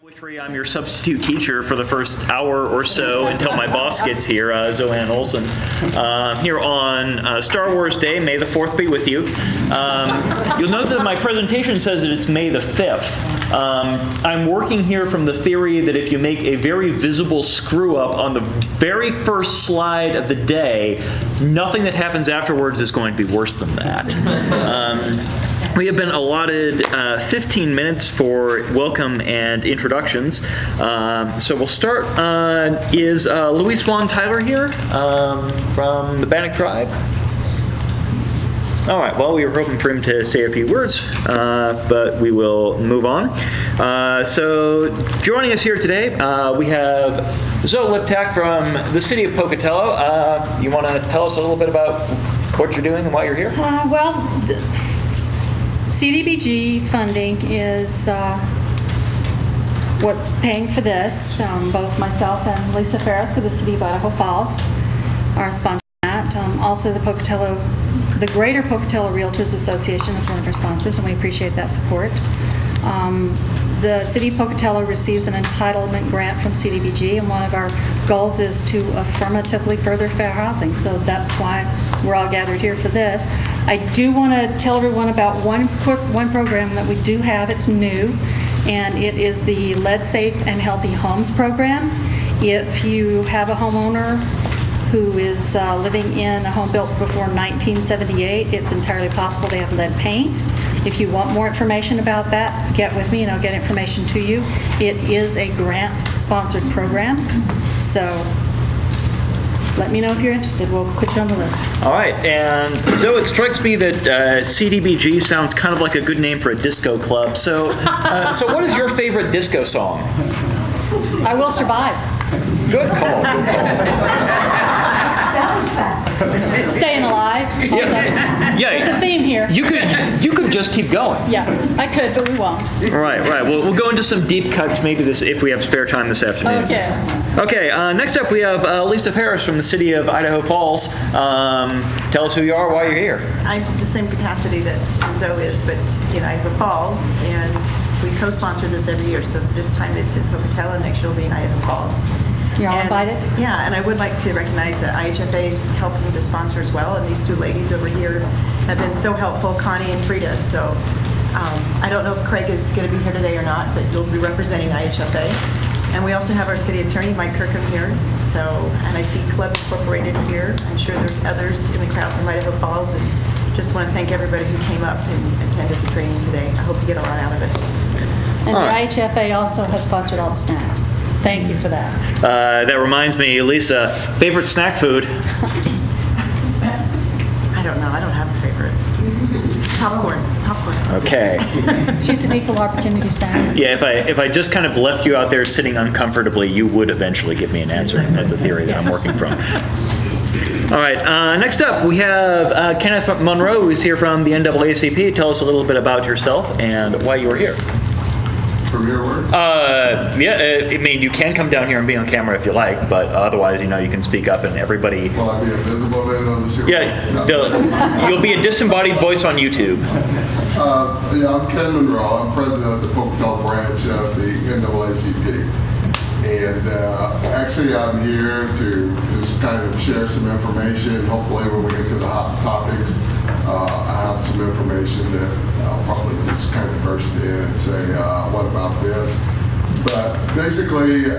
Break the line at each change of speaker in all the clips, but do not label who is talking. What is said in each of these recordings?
Poetry. I'm your substitute teacher for the first hour or so until my boss gets here, Zoanne Olson. Here on Star Wars Day, May the 4th be with you. You'll note that my presentation says that it's May the 5th. I'm working here from the theory that if you make a very visible screw-up on the very first slide of the day, nothing that happens afterwards is going to be worse than that. We have been allotted 15 minutes for welcome and introductions. So we'll start. Is Luis Juan Tyler here from the Bannock Tribe? All right, well, we were hoping for him to say a few words, but we will move on. So joining us here today, we have Zoe Liptak from the city of Pocatello. You want to tell us a little bit about what you're doing and why you're here?
CDBG funding is what's paying for this. Both myself and Lisa Ferris with the City of Idaho Falls are sponsoring that. Also, the Greater Pocatello Realtors Association is one of our sponsors, and we appreciate that support. The City of Pocatello receives an entitlement grant from CDBG, and one of our goals is to affirmatively further fair housing. So that's why we're all gathered here for this. I do want to tell everyone about one program that we do have. It's new, and it is the Lead Safe and Healthy Homes program. If you have a homeowner who is living in a home built before 1978, it's entirely possible they have lead paint. If you want more information about that, get with me and I'll get information to you. It is a grant-sponsored program, so let me know if you're interested. We'll put you on the list.
All right, and so it strikes me that CDBG sounds kind of like a good name for a disco club. So, so what is your favorite disco song?
I Will Survive.
Good call. Good call.
That was fast.
Staying alive. Also.
Yeah.
There's a theme here.
You could just keep going.
Yeah, I could, but we won't.
Right. We'll go into some deep cuts maybe if we have spare time this afternoon.
Okay.
Okay. Next up we have Lisa Ferris from the city of Idaho Falls. Tell us who you are, why you're here.
I'm the same capacity that Zoe is, but in Idaho Falls, and we co-sponsor this every year. So this time it's in Pocatello, next year will be in Idaho Falls.
You're all invited?
Yeah, and I would like to recognize that IHFA is helping to sponsor as well, and these two ladies over here have been so helpful, Connie and Frida. So I don't know if Craig is going to be here today or not, but you'll be representing IHFA. And we also have our city attorney, Mike Kirkham, here. So, and I see Club Incorporated here. I'm sure there's others in the crowd from Idaho Falls, and just want to thank everybody who came up and attended the training today. I hope you get a lot out of it.
And the IHFA also has sponsored all the snacks. Thank you for that.
That reminds me, Lisa, favorite snack food?
I don't know. I don't have a favorite. Popcorn.
Okay.
She's an equal opportunity snack.
Yeah, if I just kind of left you out there sitting uncomfortably, you would eventually give me an answer. That's a theory that I'm working from. All right, next up we have Kenneth Monroe, who's here from the NAACP. Tell us a little bit about yourself and why you were here.
From your work?
Yeah, I mean, you can come down here and be on camera if you like, but otherwise, you can speak up and everybody...
Will I be invisible then on the show?
Yeah, you'll be a disembodied voice on YouTube.
Yeah, I'm Ken Monroe. I'm president of the Pocatello branch of the NAACP. And actually, I'm here to just kind of share some information. Hopefully, when we get to the hot topics, I have some information that I'll probably just kind of burst in and say, what about this? But basically,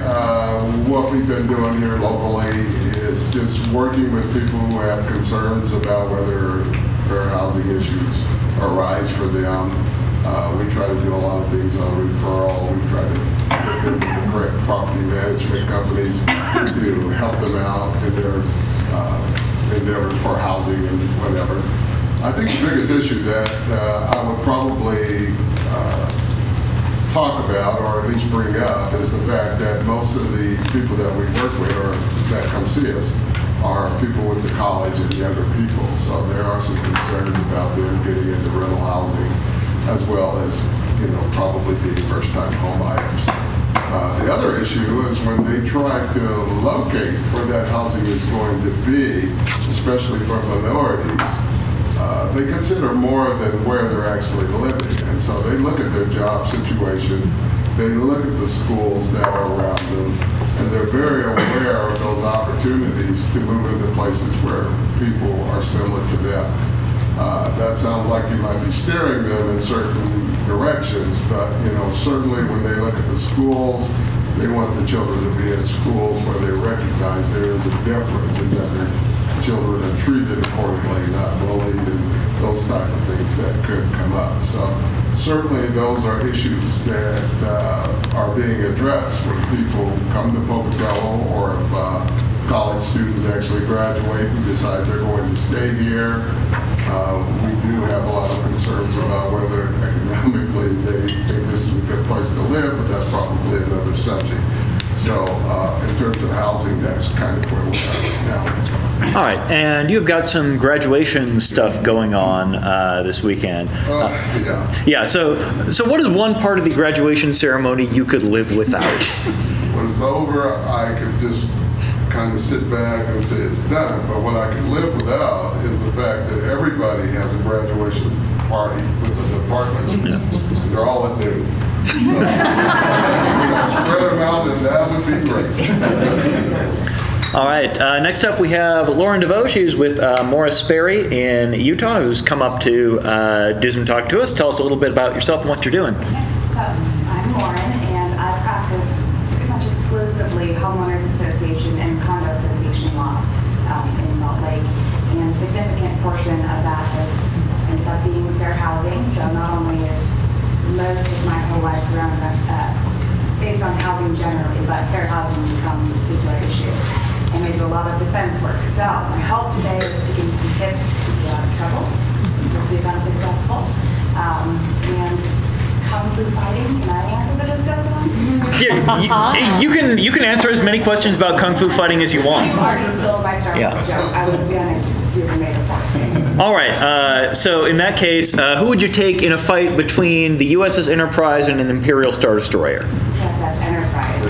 what we've been doing here locally is just working with people who have concerns about whether fair housing issues arise for them. We try to do a lot of things on referral. We try to get them the correct property management companies to help them out in their endeavors for housing and whatever. I think the biggest issue that I would probably talk about, or at least bring up, is the fact that most of the people that we work with or that come see us are people with the college and younger people. So there are some concerns about them getting into rental housing, as well as, probably being first-time home buyers. The other issue is when they try to locate where that housing is going to be, especially for minorities, they consider more than where they're actually living. And so they look at their job situation they look at the schools that are around them, and they're very aware of those opportunities to move into places where people are similar to them. That sounds like you might be steering them in certain directions, but certainly when they look at the schools, they want the children to be in schools where they recognize there is a difference and that their children are treated accordingly, not bullied, and those type of things that could come up. So certainly those are issues that are being addressed when people come to Pocatello, or if college students actually graduate and decide they're going to stay here. We do have a lot of concerns about whether economically they think this is a good place to live, but that's probably another subject. So in terms of housing, that's kind of where we are right now.
All right, and you've got some graduation stuff going on this weekend.
Yeah.
Yeah, so what is one part of the graduation ceremony you could live without?
When it's over, I could just kind of sit back and say it's done. But what I can live without is the fact that everybody has a graduation party with the department. They're all at noon. So, spread them out, and that would be great.
All right, next up we have Lauren DeVoe. She's with Morris Sperry in Utah, who's come up to do some talk to us. Tell us a little bit about yourself and what you're doing.
So, I'm Lauren, and I practice pretty much exclusively homeowners association and condo association law in Salt Lake. And a significant portion of that has ended up being fair housing. So not only is most of my whole life around based on housing generally, but fair housing becomes a particular issue. And I do a lot of defense work. So my hope today is to give you some tips to keep you out of trouble. We'll see if I'm successful. And kung fu fighting, can I answer the discussion one?
Yeah, you can answer as many questions about kung fu fighting as you want.
I already stole my Star Wars joke. I was going to do the May the 4th.
All right, so in that case, who would you take in a fight between the USS Enterprise and an Imperial Star Destroyer?
USS Enterprise.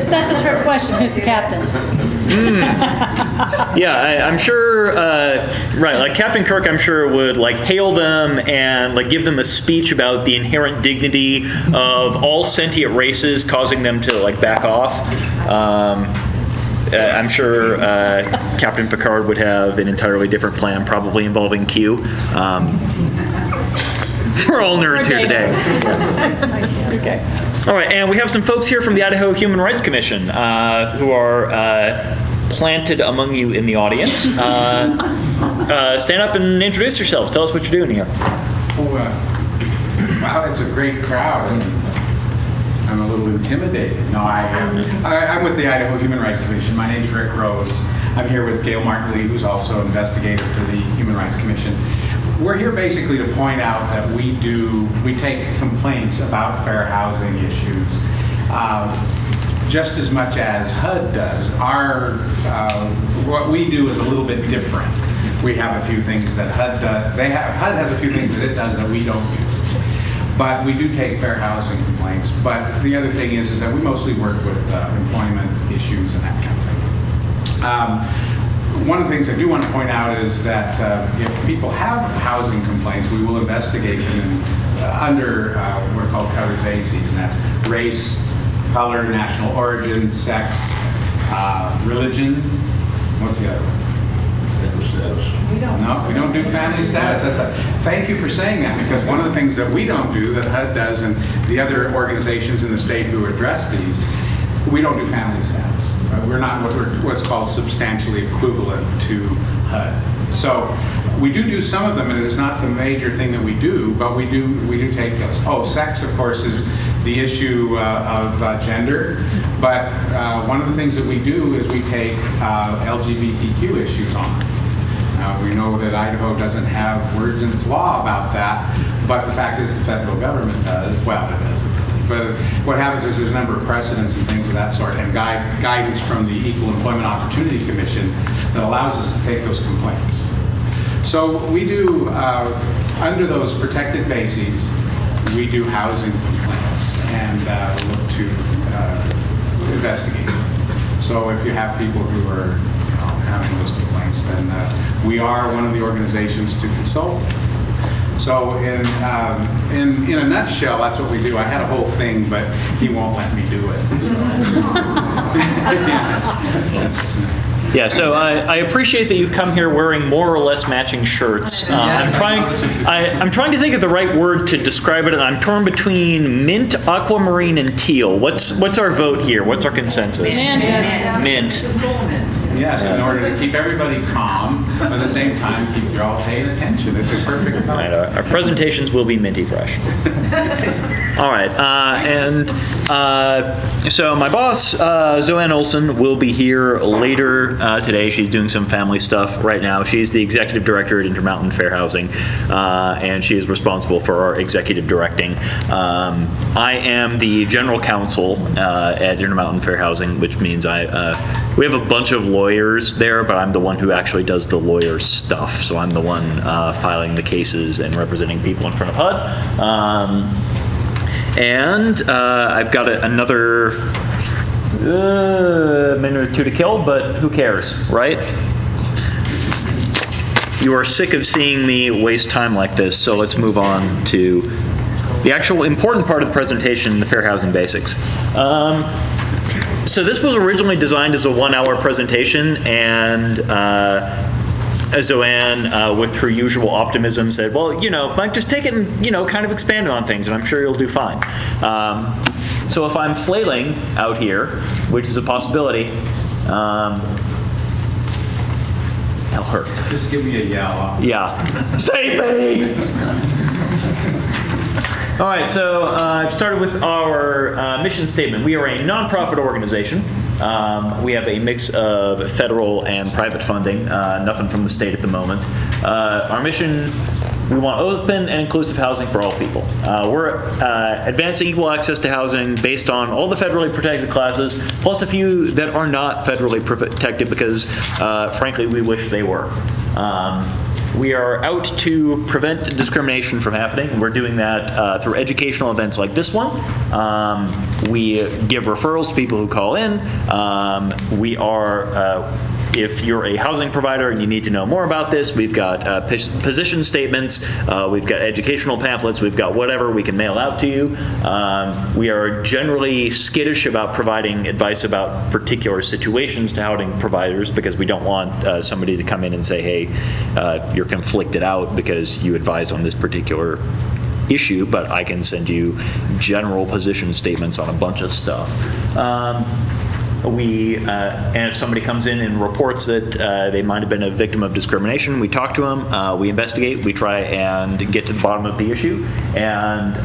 That's a trick question. Who's the captain?
Yeah, I'm sure, right, like Captain Kirk, I'm sure would hail them and give them a speech about the inherent dignity of all sentient races, causing them to back off. I'm sure Captain Picard would have an entirely different plan, probably involving Q. We're all nerds here today.
Okay.
All right, and we have some folks here from the Idaho Human Rights Commission who are planted among you in the audience. Stand up and introduce yourselves. Tell us what you're doing here.
Wow, it's a great crowd. I'm a little intimidated. No, I'm with the Idaho Human Rights Commission. My name's Rick Rose. I'm here with Gail Martin-Lee, who's also an investigator for the Human Rights Commission. We're here basically to point out that we take complaints about fair housing issues just as much as HUD does. What we do is a little bit different. We have a few things that HUD does. HUD has a few things that it does that we don't do. But we do take fair housing complaints. But the other thing is that we mostly work with employment issues and that kind of thing. One of the things I do want to point out is that if people have housing complaints, we will investigate them under what are called covered bases, and that's race, color, national origin, sex, religion. What's the other one? No, we don't do family status. Thank you for saying that, because one of the things that we don't do that HUD does and the other organizations in the state who address these, we don't do family status. We're not what's called substantially equivalent to HUD. So we do some of them, and it's not the major thing that we do, but we do take those. Oh, sex, of course, is the issue of gender, but one of the things that we do is we take LGBTQ issues on. We know that Idaho doesn't have words in its law about that, but the fact is the federal government does. Well, it doesn't. But what happens is there's a number of precedents and things of that sort, and guidance from the Equal Employment Opportunity Commission that allows us to take those complaints. So we do, under those protected bases, we do housing complaints and look to investigate. So if you have people who are having those complaints, then we are one of the organizations to consult. So in a nutshell, that's what we do. I had a whole thing, but he won't let me do it. So.
Yeah, so I appreciate that you've come here wearing more or less matching shirts. I'm trying to think of the right word to describe it, and I'm torn between mint, aquamarine, and teal. What's our vote here? What's our consensus? Mint.
Yes, in order to keep everybody calm, but at the same time keep you all paying attention. It's a perfect
All right, our presentations will be minty fresh. All right, so my boss, Zoanne Olson, will be here later today. She's doing some family stuff right now. She's the executive director at Intermountain Fair Housing, and she is responsible for our executive directing. I am the general counsel at Intermountain Fair Housing, which means we have a bunch of lawyers there, but I'm the one who actually does the lawyer stuff. So I'm the one filing the cases and representing people in front of HUD. I've got another minute or two to kill, but who cares, right? You are sick of seeing me waste time like this, so let's move on to the actual important part of the presentation, the fair housing basics. So this was originally designed as a 1-hour presentation, and Zoanne, with her usual optimism, said, well, Mike, just take it and, kind of expand on things, and I'm sure you'll do fine. So if I'm flailing out here, which is a possibility, that'll hurt.
Just give me a yell.
Yeah. Save me! All right, so I've started with our mission statement. We are a nonprofit organization. We have a mix of federal and private funding, nothing from the state at the moment. Our mission, we want open and inclusive housing for all people. We're advancing equal access to housing based on all the federally protected classes, plus a few that are not federally protected because, frankly, we wish they were. We are out to prevent discrimination from happening. We're doing that through educational events like this one. We give referrals to people who call in. We are, if you're a housing provider and you need to know more about this, we've got position statements, we've got educational pamphlets, we've got whatever we can mail out to you. We are generally skittish about providing advice about particular situations to housing providers because we don't want somebody to come in and say, hey, you're conflicted out because you advise on this particular issue, but I can send you general position statements on a bunch of stuff. And if somebody comes in and reports that they might have been a victim of discrimination, we talk to them, we investigate, we try and get to the bottom of the issue, and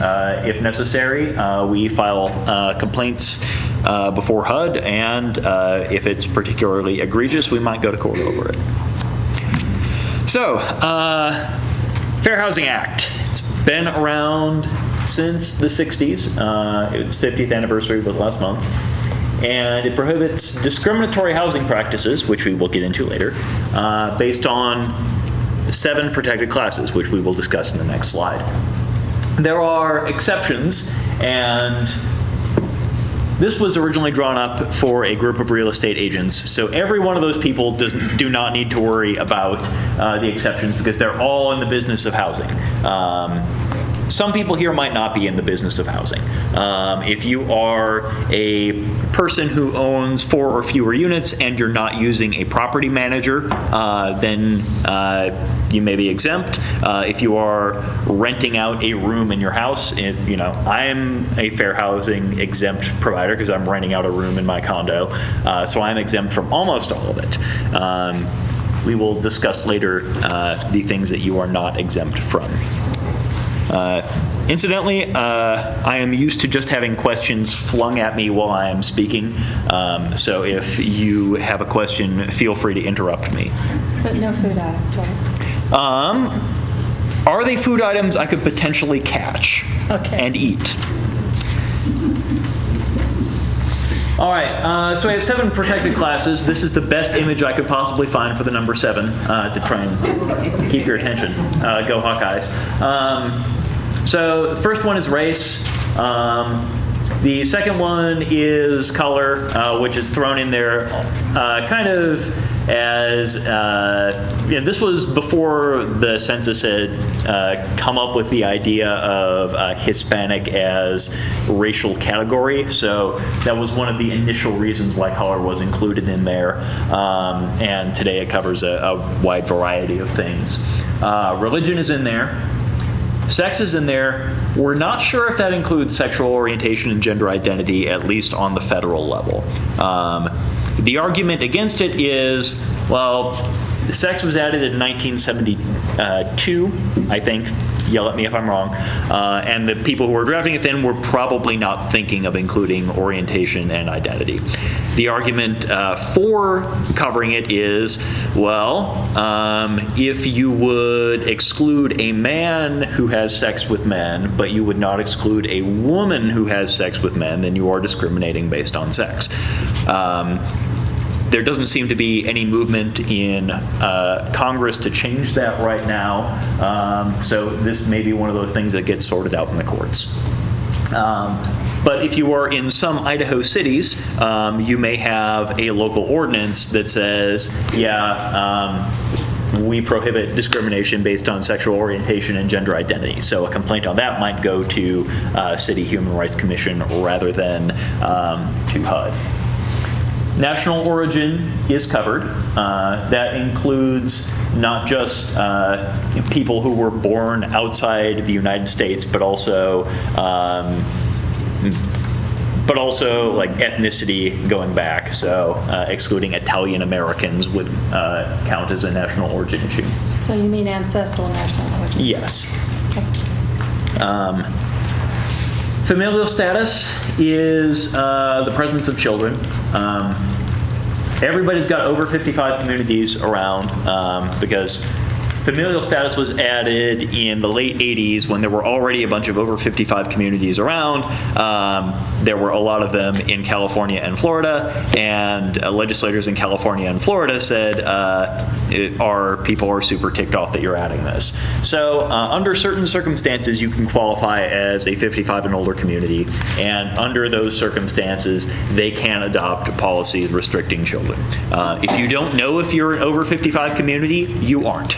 if necessary, we file complaints before HUD, and if it's particularly egregious, we might go to court over it. So, Fair Housing Act. It's been around since the 60s. Its 50th anniversary was last month. And it prohibits discriminatory housing practices, which we will get into later, based on 7 protected classes, which we will discuss in the next slide. There are exceptions, and this was originally drawn up for a group of real estate agents. So every one of those people do not need to worry about the exceptions because they're all in the business of housing. Some people here might not be in the business of housing. If you are a person who owns 4 or fewer units and you're not using a property manager, then you may be exempt. If you are renting out a room in your house, I am a fair housing exempt provider because I'm renting out a room in my condo, so I'm exempt from almost all of it. We will discuss later the things that you are not exempt from. Incidentally, I am used to just having questions flung at me while I am speaking, so if you have a question, feel free to interrupt me.
But no food items, right?
Are they food items I could potentially catch and eat? All right, so we have 7 protected classes. This is the best image I could possibly find for the number 7 to try and keep your attention. Go Hawkeyes. So the first one is race. The second one is color, which is thrown in there kind of as this was before the census had come up with the idea of Hispanic as racial category. So that was one of the initial reasons why color was included in there. And today it covers a wide variety of things. Religion is in there. Sex is in there. We're not sure if that includes sexual orientation and gender identity, at least on the federal level. The argument against it is, well, sex was added in 1972, I think. Yell at me if I'm wrong. And the people who were drafting it then were probably not thinking of including orientation and identity. The argument for covering it is, well, if you would exclude a man who has sex with men, but you would not exclude a woman who has sex with men, then you are discriminating based on sex. There doesn't seem to be any movement in Congress to change that right now, so this may be one of those things that gets sorted out in the courts. But if you are in some Idaho cities, you may have a local ordinance that says, we prohibit discrimination based on sexual orientation and gender identity. So a complaint on that might go to City Human Rights Commission rather than to HUD. National origin is covered. That includes not just people who were born outside the United States, but also like ethnicity going back. So excluding Italian Americans would count as a national origin issue.
So you mean ancestral national origin?
Yes. Familial status is the presence of children. Everybody's got over 55 communities around because familial status was added in the late 80s when there were already a bunch of over 55 communities around. There were a lot of them in California and Florida, and legislators in California and Florida said people are super ticked off that you're adding this. So under certain circumstances, you can qualify as a 55 and older community, and under those circumstances, they can adopt policies restricting children. If you don't know if you're an over 55 community, you aren't.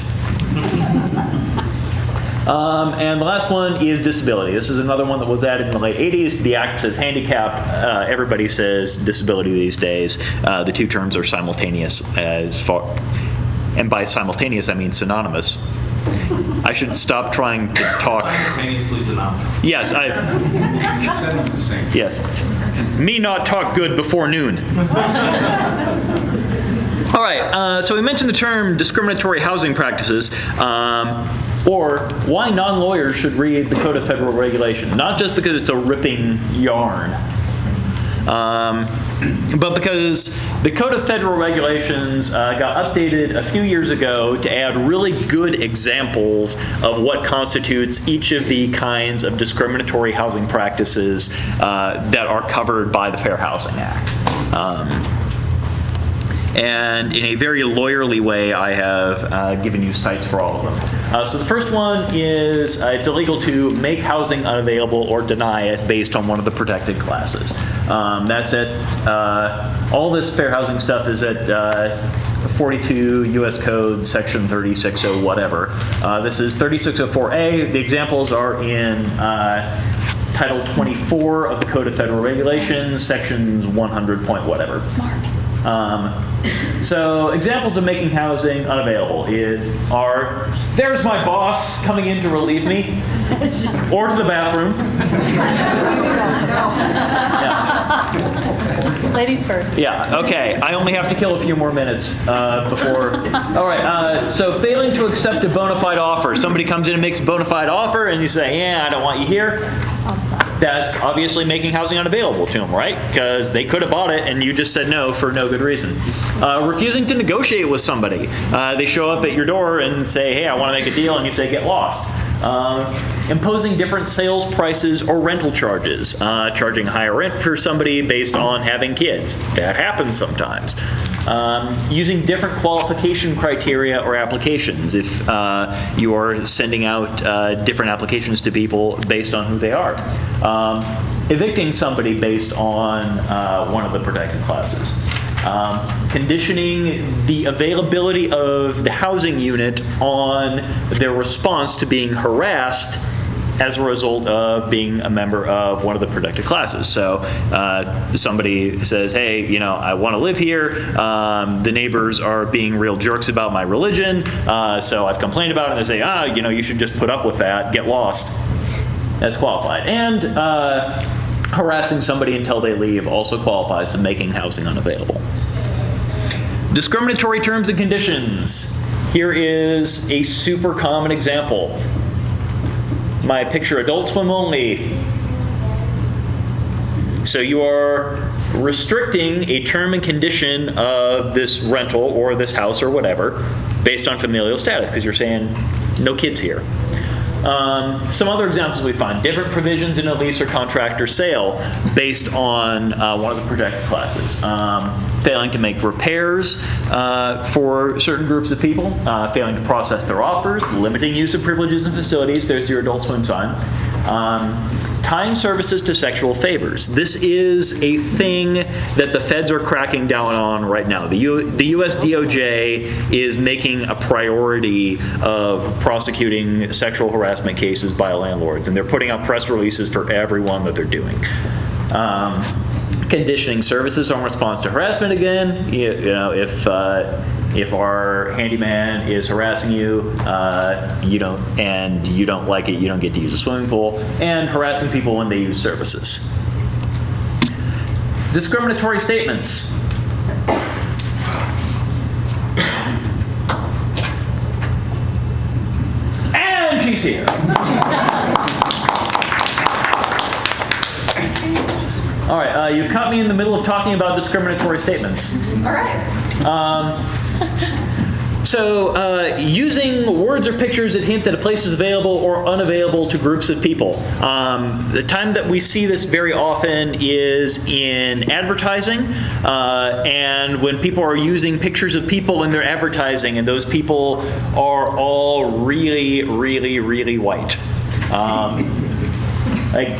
And the last one is disability. This is another one that was added in the late 80s. The act says handicapped. Everybody says disability these days. The two terms are simultaneous as far, and by simultaneous I mean synonymous. I should stop trying to talk.
Simultaneously synonymous.
Yes,
You said it was the same.
yes. Me not talk good before noon. All right, so we mentioned the term discriminatory housing practices, or why non-lawyers should read the Code of Federal Regulation. Not just because it's a ripping yarn, but because the Code of Federal Regulations got updated a few years ago to add really good examples of what constitutes each of the kinds of discriminatory housing practices that are covered by the Fair Housing Act. And in a very lawyerly way, I have given you cites for all of them. So the first one is it's illegal to make housing unavailable or deny it based on one of the protected classes. That's at, all this fair housing stuff is at 42 U.S. Code, Section 36 whatever. This is 3604A. The examples are in Title 24 of the Code of Federal Regulations, Sections 100 point whatever.
Smart.
So examples of making housing unavailable are, there's my boss coming in to relieve me, or to the bathroom. Yeah.
Ladies first.
Yeah, okay. I only have to kill a few more minutes before. All right, so failing to accept a bona fide offer. Somebody comes in and makes a bona fide offer, and you say, yeah, I don't want you here. That's obviously making housing unavailable to them, right? Because they could have bought it and you just said no for no good reason. Refusing to negotiate with somebody. They show up at your door and say, hey, I want to make a deal, and you say, get lost. Imposing different sales prices or rental charges. Charging higher rent for somebody based on having kids. That happens sometimes. Using different qualification criteria or applications. If you are sending out different applications to people based on who they are. Evicting somebody based on one of the protected classes. Conditioning the availability of the housing unit on their response to being harassed as a result of being a member of one of the protected classes. So somebody says, hey, you know, I want to live here. The neighbors are being real jerks about my religion, so I've complained about it, and they say, you know, you should just put up with that, get lost. That's qualified. And harassing somebody until they leave also qualifies as making housing unavailable. Discriminatory terms and conditions. Here is a super common example. My picture, adult swim only. So you are restricting a term and condition of this rental or this house or whatever based on familial status, because you're saying no kids here. Some other examples we find: different provisions in a lease or contract or sale based on one of the protected classes. Failing to make repairs for certain groups of people, failing to process their offers, limiting use of privileges and facilities. There's your adult swim time. Tying services to sexual favors. This is a thing that the feds are cracking down on right now. The U.S. DOJ is making a priority of prosecuting sexual harassment cases by landlords, and they're putting out press releases for every one that they're doing. Conditioning services on response to harassment again. You know, if our handyman is harassing you, you don't like it, you don't get to use a swimming pool, and harassing people when they use services. Discriminatory statements. And she's here. All right, you've caught me in the middle of talking about discriminatory statements.
All right.
So using words or pictures that hint that a place is available or unavailable to groups of people. The time that we see this very often is in advertising, and when people are using pictures of people in their advertising, and those people are all really, really, really white. Like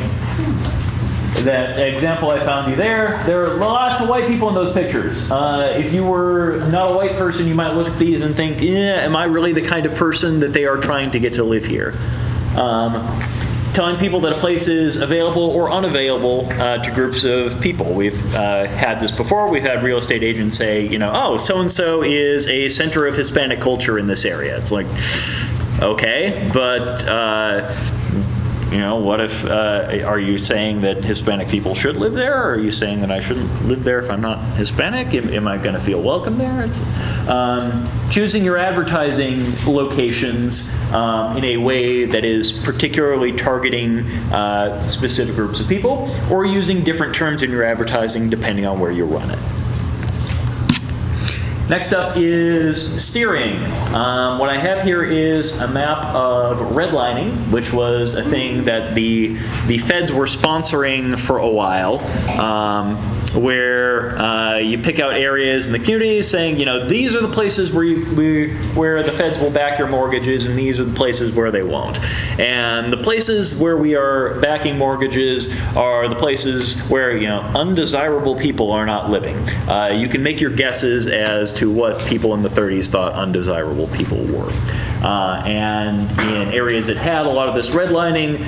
that example I found you there are lots of white people in those pictures. If you were not a white person, you might look at these and think, am I really the kind of person that they are trying to get to live here? Telling people that a place is available or unavailable to groups of people. We've had this before. We've had real estate agents say, you know, oh, so-and-so is a center of Hispanic culture in this area. It's like, okay, but you know, what if, are you saying that Hispanic people should live there? Or are you saying that I shouldn't live there if I'm not Hispanic? Am I going to feel welcome there? It's choosing your advertising locations in a way that is particularly targeting specific groups of people, or using different terms in your advertising depending on where you run it. Next up is steering. What I have here is a map of redlining, which was a thing that the feds were sponsoring for a while, where you pick out areas in the community saying, you know, these are the places where the feds will back your mortgages, and these are the places where they won't. And the places where we are backing mortgages are the places where, you know, undesirable people are not living. You can make your guesses as to what people in the 30s thought undesirable people were. And in areas that had a lot of this redlining,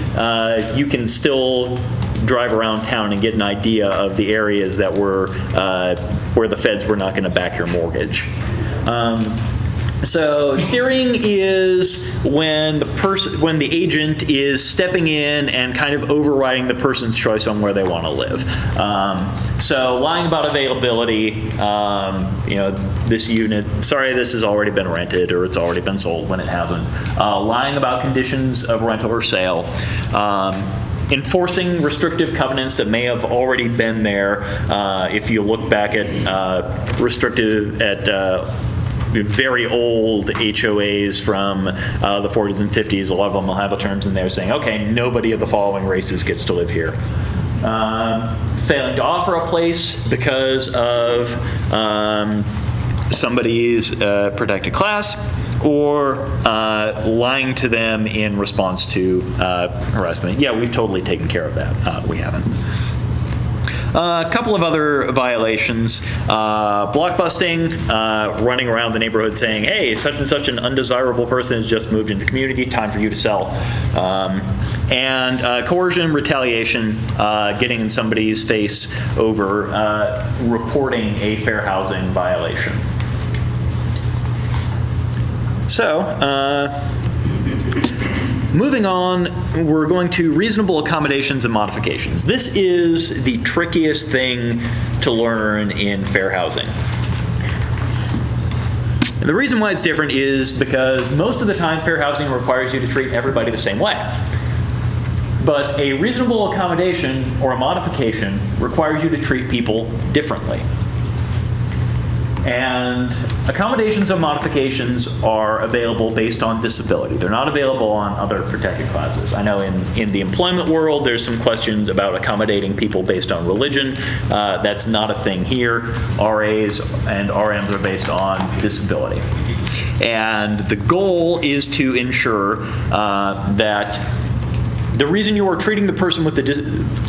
you can still drive around town and get an idea of the areas that were where the feds were not going to back your mortgage. So steering is when the agent is stepping in and kind of overriding the person's choice on where they want to live. So lying about availability, you know, this unit, sorry, this has already been rented or it's already been sold when it hasn't. Lying about conditions of rental or sale. Enforcing restrictive covenants that may have already been there. If you look back at very old HOAs from the 40s and 50s, a lot of them will have terms in there saying, okay, nobody of the following races gets to live here. Failing to offer a place because of somebody's protected class, or lying to them in response to harassment. Yeah, we've totally taken care of that. We haven't. A couple of other violations. Blockbusting, running around the neighborhood saying, hey, such and such an undesirable person has just moved into the community, time for you to sell. And coercion, retaliation, getting in somebody's face over reporting a fair housing violation. So, moving on, we're going to reasonable accommodations and modifications. This is the trickiest thing to learn in fair housing. And the reason why it's different is because most of the time fair housing requires you to treat everybody the same way. But a reasonable accommodation or a modification requires you to treat people differently. And accommodations and modifications are available based on disability. They're not available on other protected classes. I know in the employment world, there's some questions about accommodating people based on religion. That's not a thing here. RAs and RMs are based on disability. And the goal is to ensure that the reason you are treating the person with the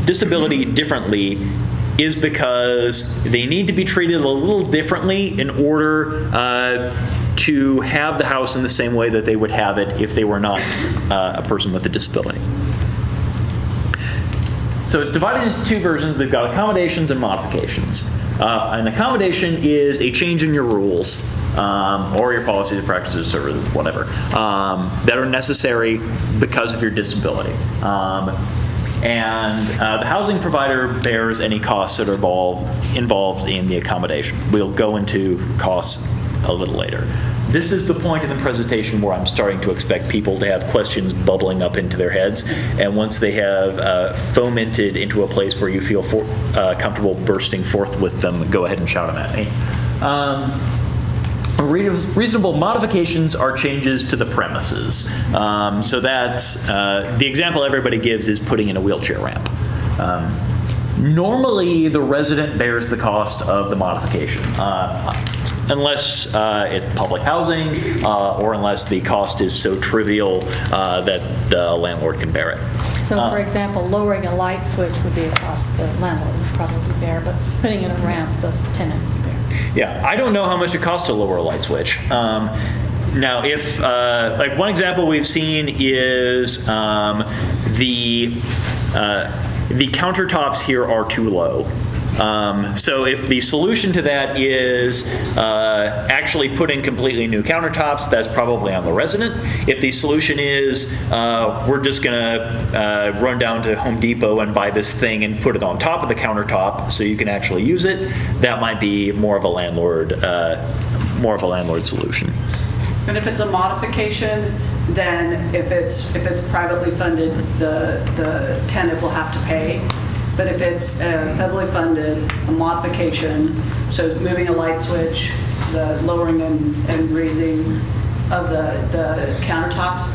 disability differently is because they need to be treated a little differently in order to have the house in the same way that they would have it if they were not a person with a disability. So it's divided into two versions. They've got accommodations and modifications. An accommodation is a change in your rules or your policies or practices or whatever that are necessary because of your disability. And the housing provider bears any costs that are involved in the accommodation. We'll go into costs a little later. This is the point in the presentation where I'm starting to expect people to have questions bubbling up into their heads, and once they have fomented into a place where you feel comfortable bursting forth with them, go ahead and shout them at me. Reasonable modifications are changes to the premises. So that's, the example everybody gives is putting in a wheelchair ramp. Normally, the resident bears the cost of the modification, unless it's public housing or unless the cost is so trivial that the landlord can bear it.
So, for example, lowering a light switch would be a cost the landlord would probably bear, but putting in a ramp, the tenant would bear.
Yeah, I don't know how much it costs to lower a light switch. Now, if, like one example we've seen is the countertops here are too low. So if the solution to that is actually put in completely new countertops, that's probably on the resident. If the solution is we're just going to run down to Home Depot and buy this thing and put it on top of the countertop so you can actually use it, that might be more of a landlord solution.
And if it's a modification, then if it's privately funded, the tenant will have to pay. But if it's federally funded, a modification, so moving a light switch, the lowering and raising of the countertops,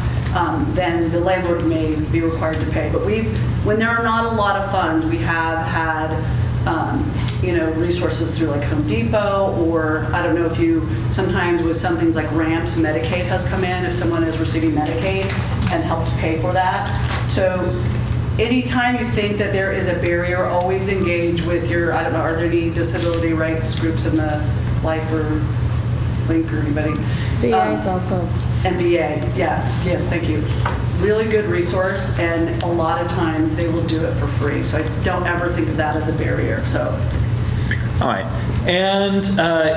then the landlord may be required to pay. But when there are not a lot of funds, we have had resources through like Home Depot, or I don't know if sometimes with some things like ramps, Medicaid has come in if someone is receiving Medicaid and helped pay for that. So anytime you think that there is a barrier, always engage with your, I don't know, are there any disability rights groups in the life or link or anybody?
VA is also.
And VA, yes, thank you. Really good resource, and a lot of times they will do it for free. So I don't ever think of that as a barrier. So.
All right. And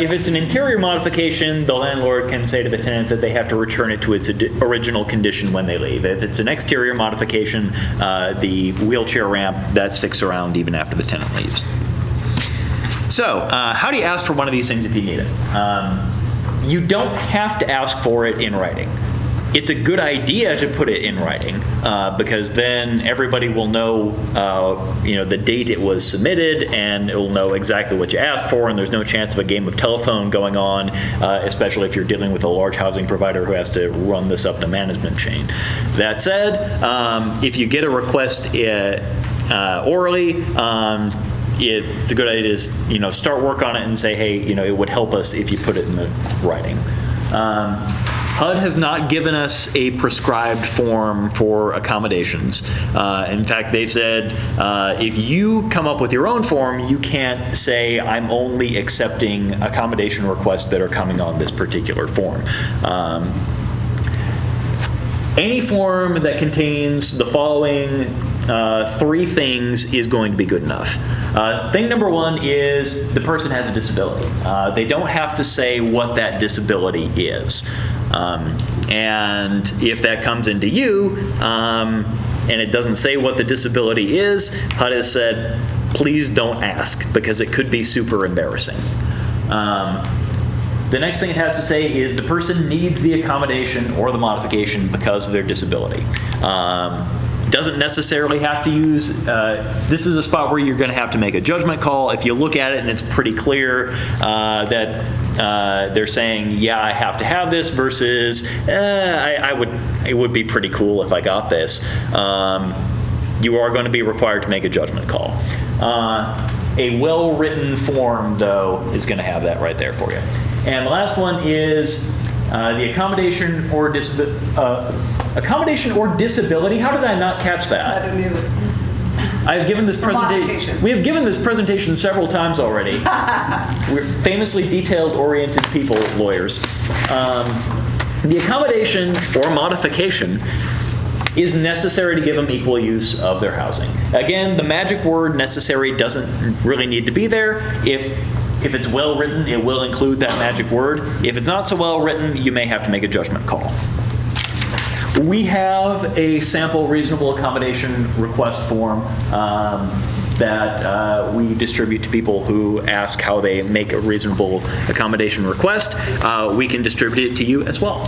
if it's an interior modification, the landlord can say to the tenant that they have to return it to its original condition when they leave. If it's an exterior modification, the wheelchair ramp, that sticks around even after the tenant leaves. So how do you ask for one of these things if you need it? You don't have to ask for it in writing. It's a good idea to put it in writing because then everybody will know, the date it was submitted, and it will know exactly what you asked for, and there's no chance of a game of telephone going on, especially if you're dealing with a large housing provider who has to run this up the management chain. That said, if you get a request orally, it's a good idea to start work on it and say, hey, it would help us if you put it in the writing. HUD has not given us a prescribed form for accommodations. In fact, they've said if you come up with your own form, you can't say, I'm only accepting accommodation requests that are coming on this particular form. Any form that contains the following 3 things is going to be good enough. Thing number 1 is the person has a disability. They don't have to say what that disability is. And if that comes into you and it doesn't say what the disability is, HUD has said, please don't ask because it could be super embarrassing. The next thing it has to say is the person needs the accommodation or the modification because of their disability. Doesn't necessarily have to use, this is a spot where you're going to have to make a judgment call. If you look at it and it's pretty clear that they're saying, yeah, I have to have this versus, it would be pretty cool if I got this. You are going to be required to make a judgment call. A well-written form, though, is going to have that right there for you. And the last one is the accommodation or disability. How did I not catch that?
I didn't either.
I have given this presentation.
Modification.
We have given this presentation several times already. We're famously detailed-oriented people, lawyers. The accommodation or modification is necessary to give them equal use of their housing. Again, the magic word necessary doesn't really need to be there. If it's well written, it will include that magic word. If it's not so well written, you may have to make a judgment call. We have a sample reasonable accommodation request form that we distribute to people who ask how they make a reasonable accommodation request. We can distribute it to you as well.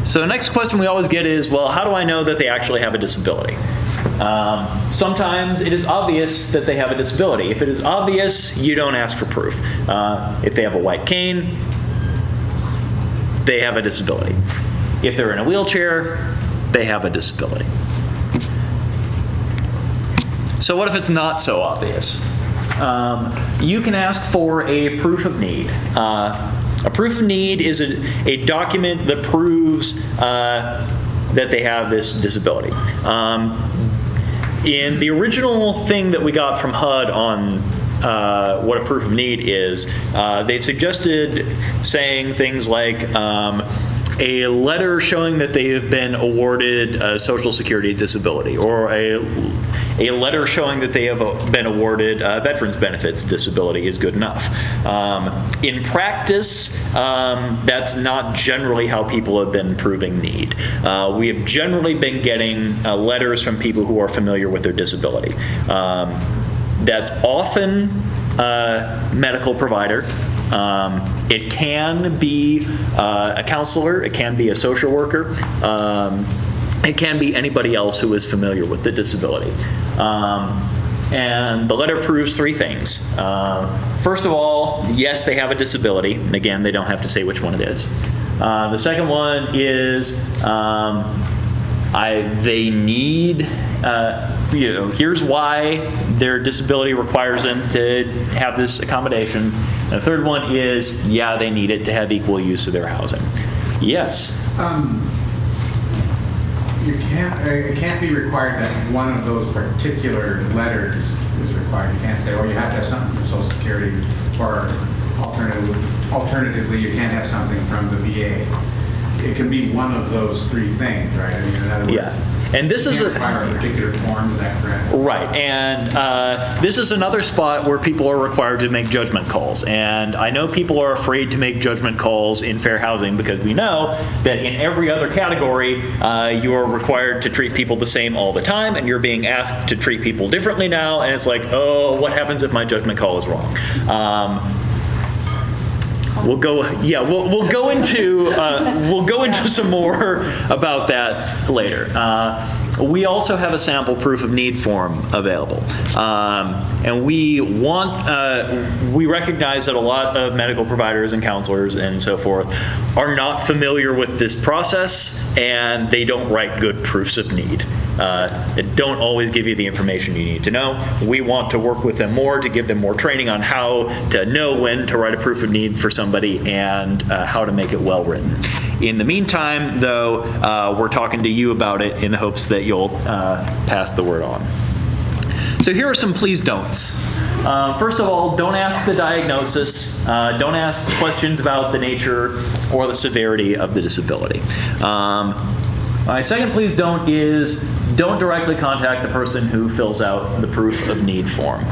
So the next question we always get is, well, how do I know that they actually have a disability? Sometimes it is obvious that they have a disability. If it is obvious, you don't ask for proof. If they have a white cane, they have a disability. If they're in a wheelchair, they have a disability. So what if it's not so obvious? You can ask for a proof of need. A proof of need is a document that proves that they have this disability. In the original thing that we got from HUD on what a proof of need is, they suggested saying things like a letter showing that they have been awarded a Social Security disability, or a letter showing that they have been awarded veterans benefits disability is good enough. In practice, that's not generally how people have been proving need. We have generally been getting letters from people who are familiar with their disability. That's often a medical provider. It can be a counselor, it can be a social worker, it can be anybody else who is familiar with the disability. And the letter proves 3 things. First of all, yes, they have a disability. And again, they don't have to say which one it is. The second one is they need, here's why their disability requires them to have this accommodation. And the third one is, yeah, they need it to have equal use of their housing. Yes?
It can't be required that one of those particular letters is required. You can't say, oh, you have to have something from Social Security, or alternatively, you can't have something from the VA. It can be one of those 3 things, right? I mean, in other words,
yeah. And this is
require a particular form, is that correct?
Right, and this is another spot where people are required to make judgment calls. And I know people are afraid to make judgment calls in fair housing because we know that in every other category, you are required to treat people the same all the time, and you're being asked to treat people differently now. And it's like, oh, what happens if my judgment call is wrong? We'll go into some more about that later. we also have a sample proof of need form available. And we recognize that a lot of medical providers and counselors and so forth are not familiar with this process, and they don't write good proofs of need. They don't always give you the information you need to know. We want to work with them more to give them more training on how to know when to write a proof of need for somebody and how to make it well written. In the meantime, though, we're talking to you about it in the hopes that you'll pass the word on. So here are some please don'ts. First of all, don't ask the diagnosis. Don't ask questions about the nature or the severity of the disability. My second please don't is don't directly contact the person who fills out the proof of need form.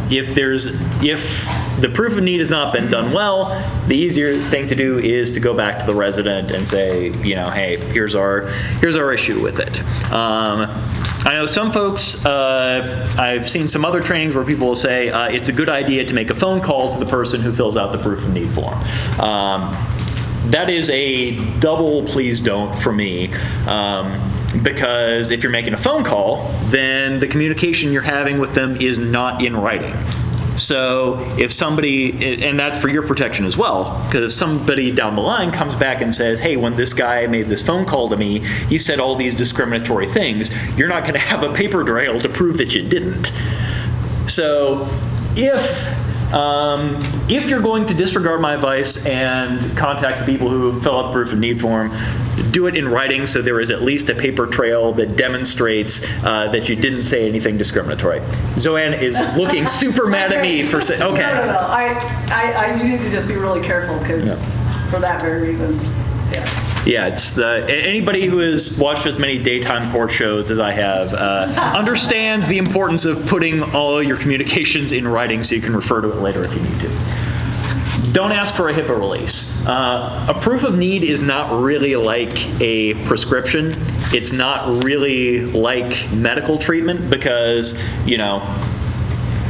If the proof of need has not been done well, the easier thing to do is to go back to the resident and say, hey, here's our issue with it. I know some folks, I've seen some other trainings where people will say it's a good idea to make a phone call to the person who fills out the proof of need form. That is a double please don't for me, because if you're making a phone call, then the communication you're having with them is not in writing. So if somebody, and that's for your protection as well, because if somebody down the line comes back and says, hey, when this guy made this phone call to me, he said all these discriminatory things, you're not going to have a paper trail to prove that you didn't. So if you're going to disregard my advice and contact the people who fill out the proof of need form, do it in writing so there is at least a paper trail that demonstrates that you didn't say anything discriminatory. Zoanne is looking super mad at me for saying, okay.
No. I need to just be really careful because for that very reason,
Yeah, it's anybody who has watched as many daytime court shows as I have understands the importance of putting all your communications in writing so you can refer to it later if you need to. Don't ask for a HIPAA release. A proof of need is not really like a prescription. It's not really like medical treatment because,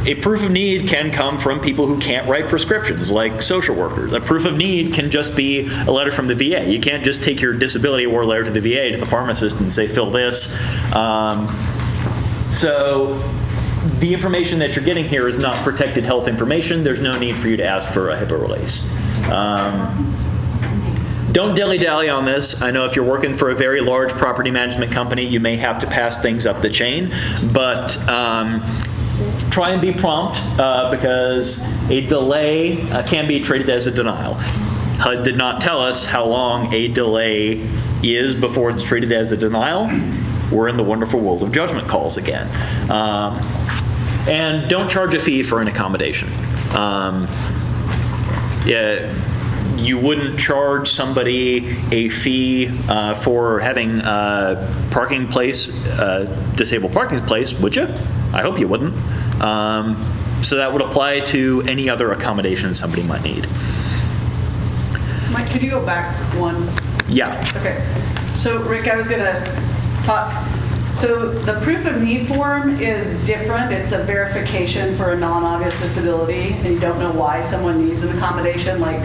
a proof of need can come from people who can't write prescriptions, like social workers. A proof of need can just be a letter from the VA. You can't just take your disability award letter to the VA, to the pharmacist, and say, fill this. So the information that you're getting here is not protected health information. There's no need for you to ask for a HIPAA release. Don't dilly-dally on this. I know if you're working for a very large property management company, you may have to pass things up the chain, but try and be prompt because a delay can be treated as a denial. HUD did not tell us how long a delay is before it's treated as a denial. We're in the wonderful world of judgment calls again. And don't charge a fee for an accommodation. You wouldn't charge somebody a fee for having a parking place, disabled parking place, would you? I hope you wouldn't. So that would apply to any other accommodation somebody might need.
Mike, could you go back one?
Yeah.
Okay. So Rick, I was going to talk. So the proof of need form is different. It's a verification for a non-obvious disability, and you don't know why someone needs an accommodation, like,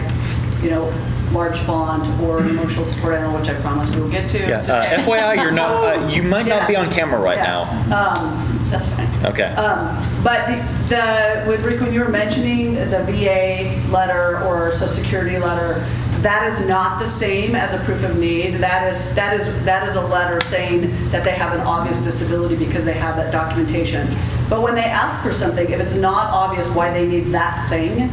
large font or emotional support animal, which I promise we'll get to.
Yeah. FYI, you're not. You might not be on camera right now.
That's fine.
Okay.
But with Rick, when you were mentioning the VA letter or Social Security letter, that is not the same as a proof of need. That is a letter saying that they have an obvious disability because they have that documentation. But when they ask for something, if it's not obvious why they need that thing,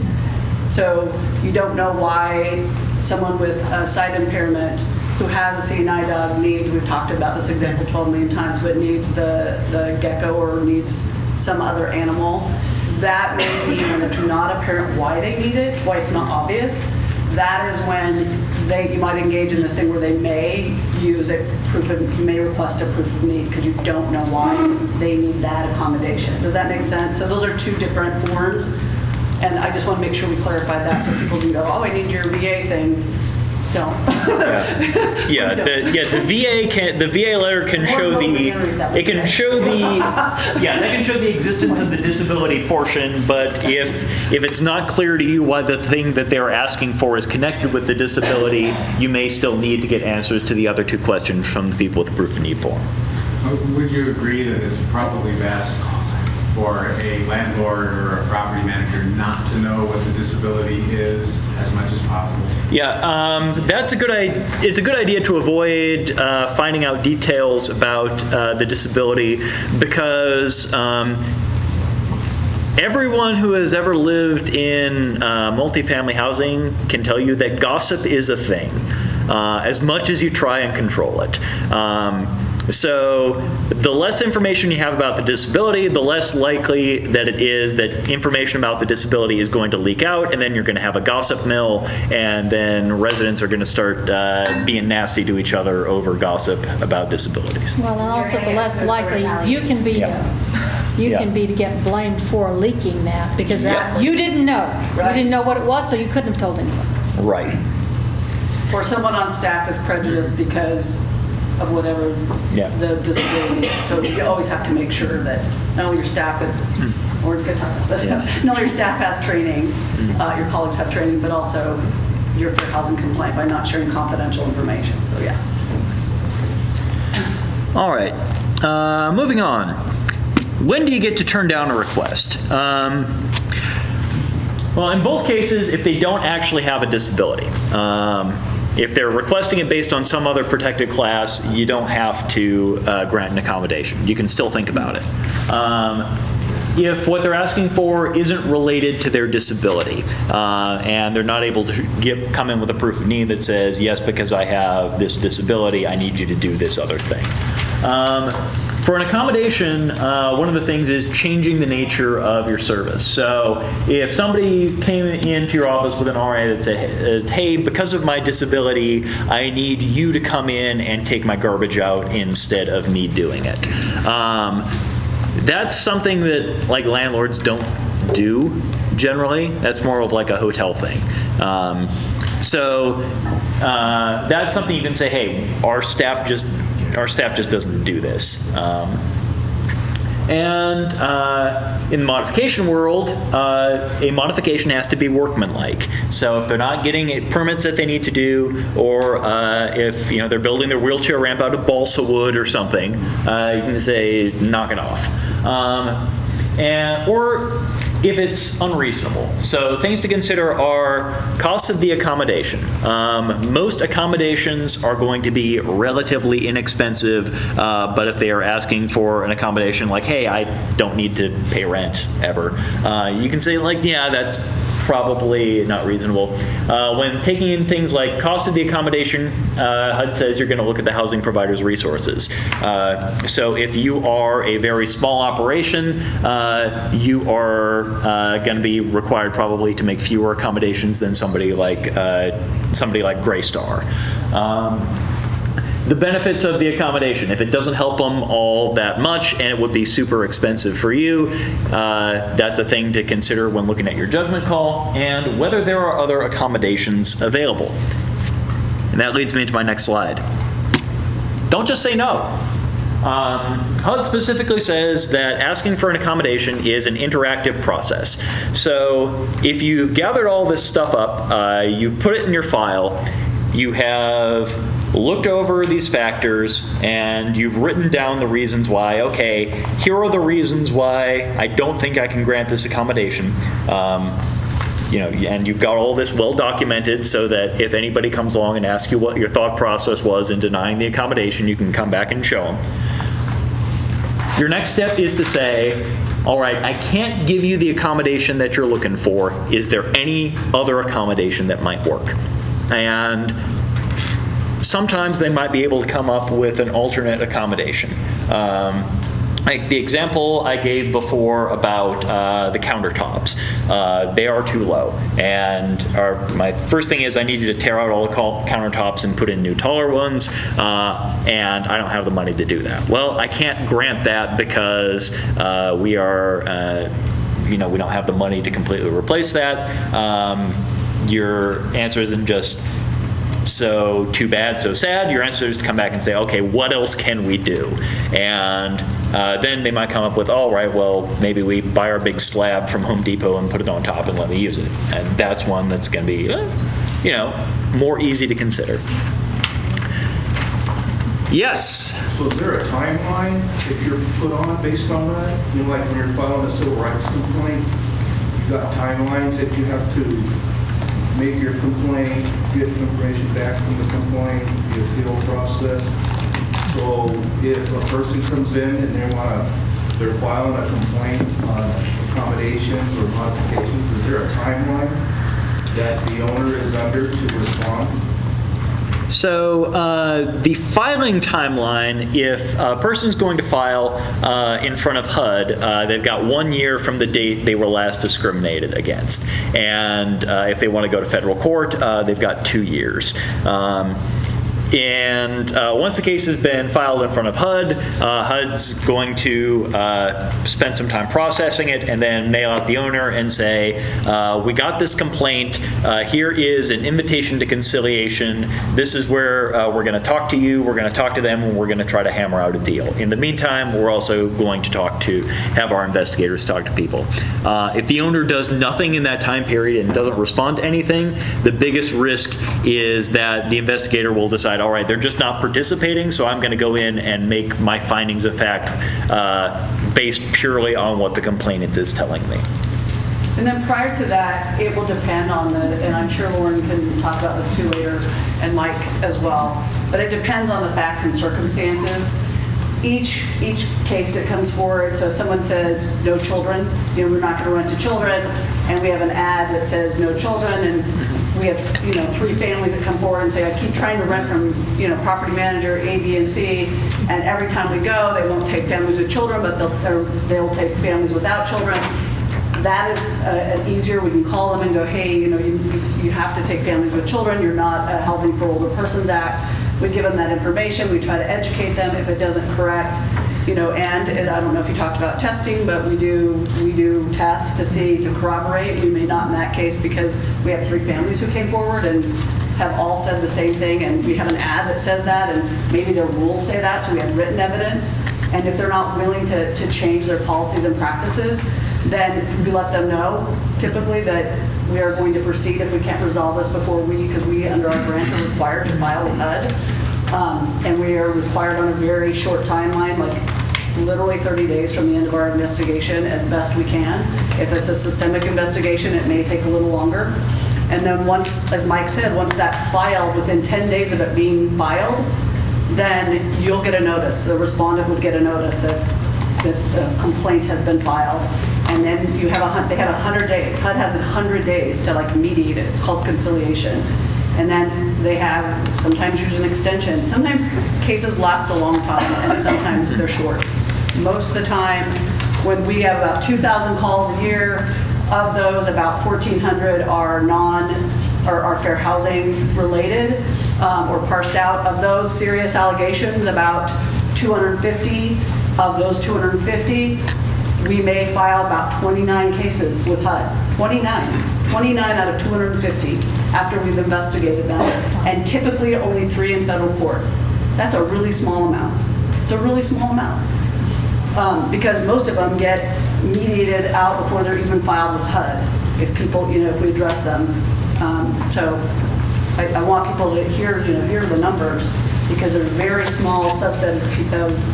so you don't know why someone with a sight impairment who has a CNI dog needs, we've talked about this example 12 million times, but needs the gecko or needs some other animal, that may mean when it's not apparent why they need it, why it's not obvious. That is when you might engage in this thing where they may use you may request a proof of need because you don't know why they need that accommodation. Does that make sense? So those are two different forms. And I just want to make sure we clarify that so people can go, oh, I need your VA thing. Don't. The VA letter can show that can show the existence of the disability portion, but if it's not clear to you why the thing that they're asking for is connected with the disability, you may still need to get answers to the other two questions from the people with the proof of need form.
Would you agree that it's probably best for a landlord or a property manager not to know what the disability is as much as possible?
Yeah, that's a good idea. It's a good idea to avoid finding out details about the disability, because everyone who has ever lived in multifamily housing can tell you that gossip is a thing, as much as you try and control it. So the less information you have about the disability, the less likely that it is that information about the disability is going to leak out, and then you're going to have a gossip mill, and then residents are going to start being nasty to each other over gossip about disabilities.
Well, and also the less likely you can be to get blamed for leaking that, because you didn't know.
Right.
You didn't know what it was, so you couldn't have told anyone.
Right.
Or someone on staff is prejudiced because of whatever the disability is. So you always have to make sure that not only your staff, or it's going to talk about this, not only your staff has training, your colleagues have training, but also your fair housing complaint by not sharing confidential information. So yeah.
All right. Moving on. When do you get to turn down a request? Well, in both cases, if they don't actually have a disability. If they're requesting it based on some other protected class, you don't have to grant an accommodation. You can still think about it. If what they're asking for isn't related to their disability, and they're not able to come in with a proof of need that says, yes, because I have this disability, I need you to do this other thing. For an accommodation, one of the things is changing the nature of your service. So if somebody came into your office with an RA that said, hey, because of my disability, I need you to come in and take my garbage out instead of me doing it. That's something that like landlords don't do generally. That's more of like a hotel thing. So that's something you can say, hey, our staff just doesn't do this. And in the modification world, a modification has to be workmanlike. So if they're not getting permits that they need to do, or if they're building their wheelchair ramp out of balsa wood or something, you can say knock it off. Or if it's unreasonable. So things to consider are costs of the accommodation. Most accommodations are going to be relatively inexpensive, but if they are asking for an accommodation like, hey, I don't need to pay rent ever, you can say like, yeah, that's probably not reasonable. When taking in things like cost of the accommodation, HUD says you're going to look at the housing provider's resources. So if you are a very small operation, you are going to be required probably to make fewer accommodations than somebody like Graystar. The benefits of the accommodation, if it doesn't help them all that much and it would be super expensive for you, that's a thing to consider when looking at your judgment call, and whether there are other accommodations available. And that leads me to my next slide. Don't just say no. HUD specifically says that asking for an accommodation is an interactive process. So if you've gathered all this stuff up, you've put it in your file, you have looked over these factors, and you've written down the reasons why, okay, here are the reasons why I don't think I can grant this accommodation. And you've got all this well documented so that if anybody comes along and asks you what your thought process was in denying the accommodation, you can come back and show them. Your next step is to say, all right, I can't give you the accommodation that you're looking for. Is there any other accommodation that might work? And sometimes they might be able to come up with an alternate accommodation. Like the example I gave before about the countertops. They are too low. And my first thing is I need you to tear out all the countertops and put in new taller ones, and I don't have the money to do that. Well, I can't grant that because we don't have the money to completely replace that. Your answer isn't just so too bad, so sad. Your answer is to come back and say, okay, what else can we do? And then they might come up with, all right, well, maybe we buy our big slab from Home Depot and put it on top and let me use it. And that's one that's going to be, more easy to consider. Yes.
So is there a timeline if you're put on based on that? You know, like when you're filing a civil rights complaint, you've got timelines that you have to make your complaint, get information back from the complaint, the appeal process. So if a person comes in and they're filing a complaint on accommodations or modifications, is there a timeline that the owner is under to respond?
So the filing timeline, if a person's going to file in front of HUD, they've got 1 year from the date they were last discriminated against. And if they want to go to federal court, they've got 2 years. And once the case has been filed in front of HUD, HUD's going to spend some time processing it and then mail out the owner and say, we got this complaint, here is an invitation to conciliation, this is where we're going to talk to you, we're going to talk to them, and we're going to try to hammer out a deal. In the meantime, we're also going to have our investigators talk to people. If the owner does nothing in that time period and doesn't respond to anything, the biggest risk is that the investigator will decide, all right, they're just not participating, so I'm going to go in and make my findings of fact based purely on what the complainant is telling me.
And then prior to that, it will depend on and I'm sure Lauren can talk about this too later, and Mike as well, but it depends on the facts and circumstances. Each case that comes forward, so if someone says no children, we're not going to rent to children, and we have an ad that says no children, and we have 3 families that come forward and say, I keep trying to rent from property manager A, B, and C, and every time we go, they won't take families with children, but they'll take families without children. That is easier. We can call them and go, hey, you have to take families with children. You're not a Housing for Older Persons Act. We give them that information. We try to educate them if it doesn't correct. And I don't know if you talked about testing, but we do tests to corroborate. We may not in that case because we have 3 families who came forward and have all said the same thing, and we have an ad that says that, and maybe their rules say that, so we have written evidence. And if they're not willing to change their policies and practices, then we let them know, typically, that we are going to proceed if we can't resolve this because we, under our grant, are required to file with HUD. And we are required on a very short timeline, like literally 30 days from the end of our investigation, as best we can. If it's a systemic investigation, it may take a little longer. And then once, as Mike said, once that's filed, within 10 days of it being filed, then you'll get a notice. The respondent would get a notice that the complaint has been filed. And then they have 100 days. HUD has 100 days to mediate it. It's called conciliation. And then they sometimes use an extension. Sometimes cases last a long time, and sometimes they're short. Most of the time, when we have about 2,000 calls a year, of those, about 1,400 are fair housing related or parsed out. Of those serious allegations, about 250 of those 250, we may file about 29 cases with HUD. 29 out of 250 after we've investigated them, and typically only 3 in federal court. That's a really small amount. It's a really small amount. Because most of them get mediated out before they're even filed with HUD, if we address them. So I want people to hear the numbers, because there's a very small subset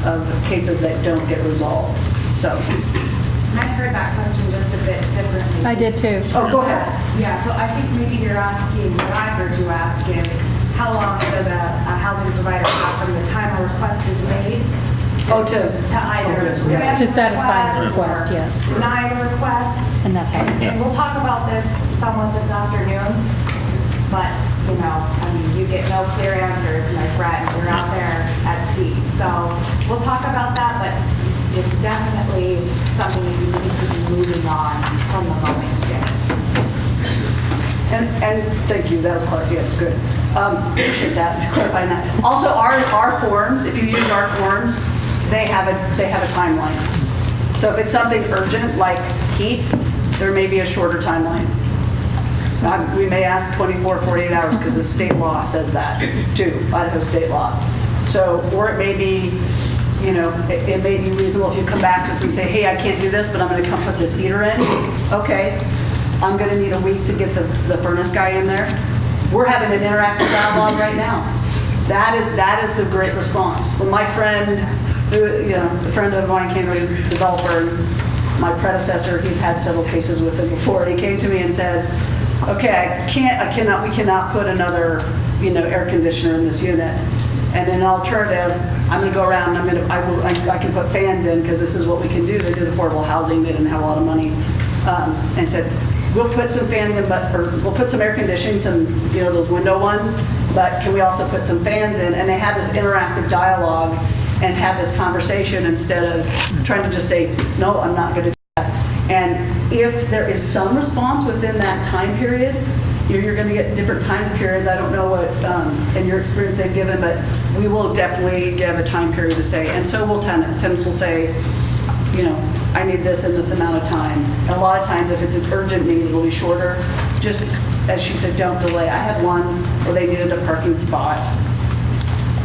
of cases that don't get resolved. So.
I heard that question just a bit differently.
I did too.
Oh, go ahead.
Yeah, so I think maybe you're asking, what I heard you ask is, how long does a housing provider have from the time a request is made to either
To satisfy the request, yes.
deny the request?
And that's how.
And we'll talk about this somewhat this afternoon, but, you get no clear answers, my friend. You're out there at sea. So we'll talk about that, but it's definitely something that you need to be moving on from the moment you get it.
And thank you, that was hard. Yeah, good. Appreciate that, clarifying that. Also, our forms, if you use our forms, they have a timeline. So if it's something urgent, like heat, there may be a shorter timeline. We may ask 24, 48 hours because the state law says that too, Idaho state law. So, or it may be, it may be reasonable if you come back to us and say, hey, I can't do this, but I'm going to come put this heater in. Okay, I'm going to need a week to get the furnace guy in there. We're having an interactive dialogue right now. That is the great response. When my friend, a friend of mine came to a developer, my predecessor, he'd had several cases with him before, and he came to me and said, okay, we cannot put another, air conditioner in this unit. And an alternative, I'm going to go around, I can put fans in because this is what we can do. They did affordable housing, they didn't have a lot of money. And said, we'll put some fans in, we'll put some air conditioning, some, those window ones, but can we also put some fans in? And they had this interactive dialogue and had this conversation instead of trying to just say, no, I'm not going to do that. And if there is some response within that time period, you're going to get different time periods. I don't know what, in your experience, they've given, but we will definitely give a time period to say, and so will tenants. Tenants will say, I need this in this amount of time. And a lot of times, if it's an urgent need, it'll be shorter. Just, as she said, don't delay. I had one where they needed a parking spot,